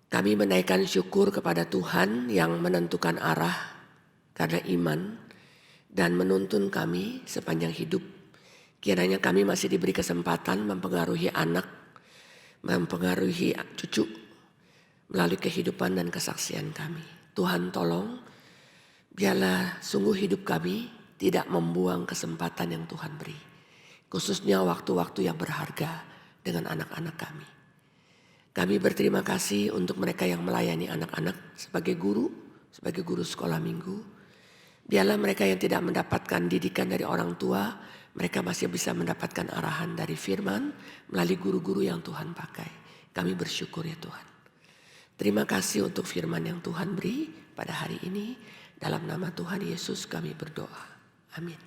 Kami menaikkan syukur kepada Tuhan yang menentukan arah karena iman dan menuntun kami sepanjang hidup. Kiranya kami masih diberi kesempatan mempengaruhi anak, mempengaruhi cucu melalui kehidupan dan kesaksian kami. Tuhan tolong, biarlah sungguh hidup kami tidak membuang kesempatan yang Tuhan beri. Khususnya waktu-waktu yang berharga dengan anak-anak kami. Kami berterima kasih untuk mereka yang melayani anak-anak sebagai guru sekolah minggu. Biarlah mereka yang tidak mendapatkan didikan dari orang tua, mereka masih bisa mendapatkan arahan dari firman melalui guru-guru yang Tuhan pakai. Kami bersyukur ya Tuhan. Terima kasih untuk firman yang Tuhan beri pada hari ini. Dalam nama Tuhan Yesus kami berdoa. Amin.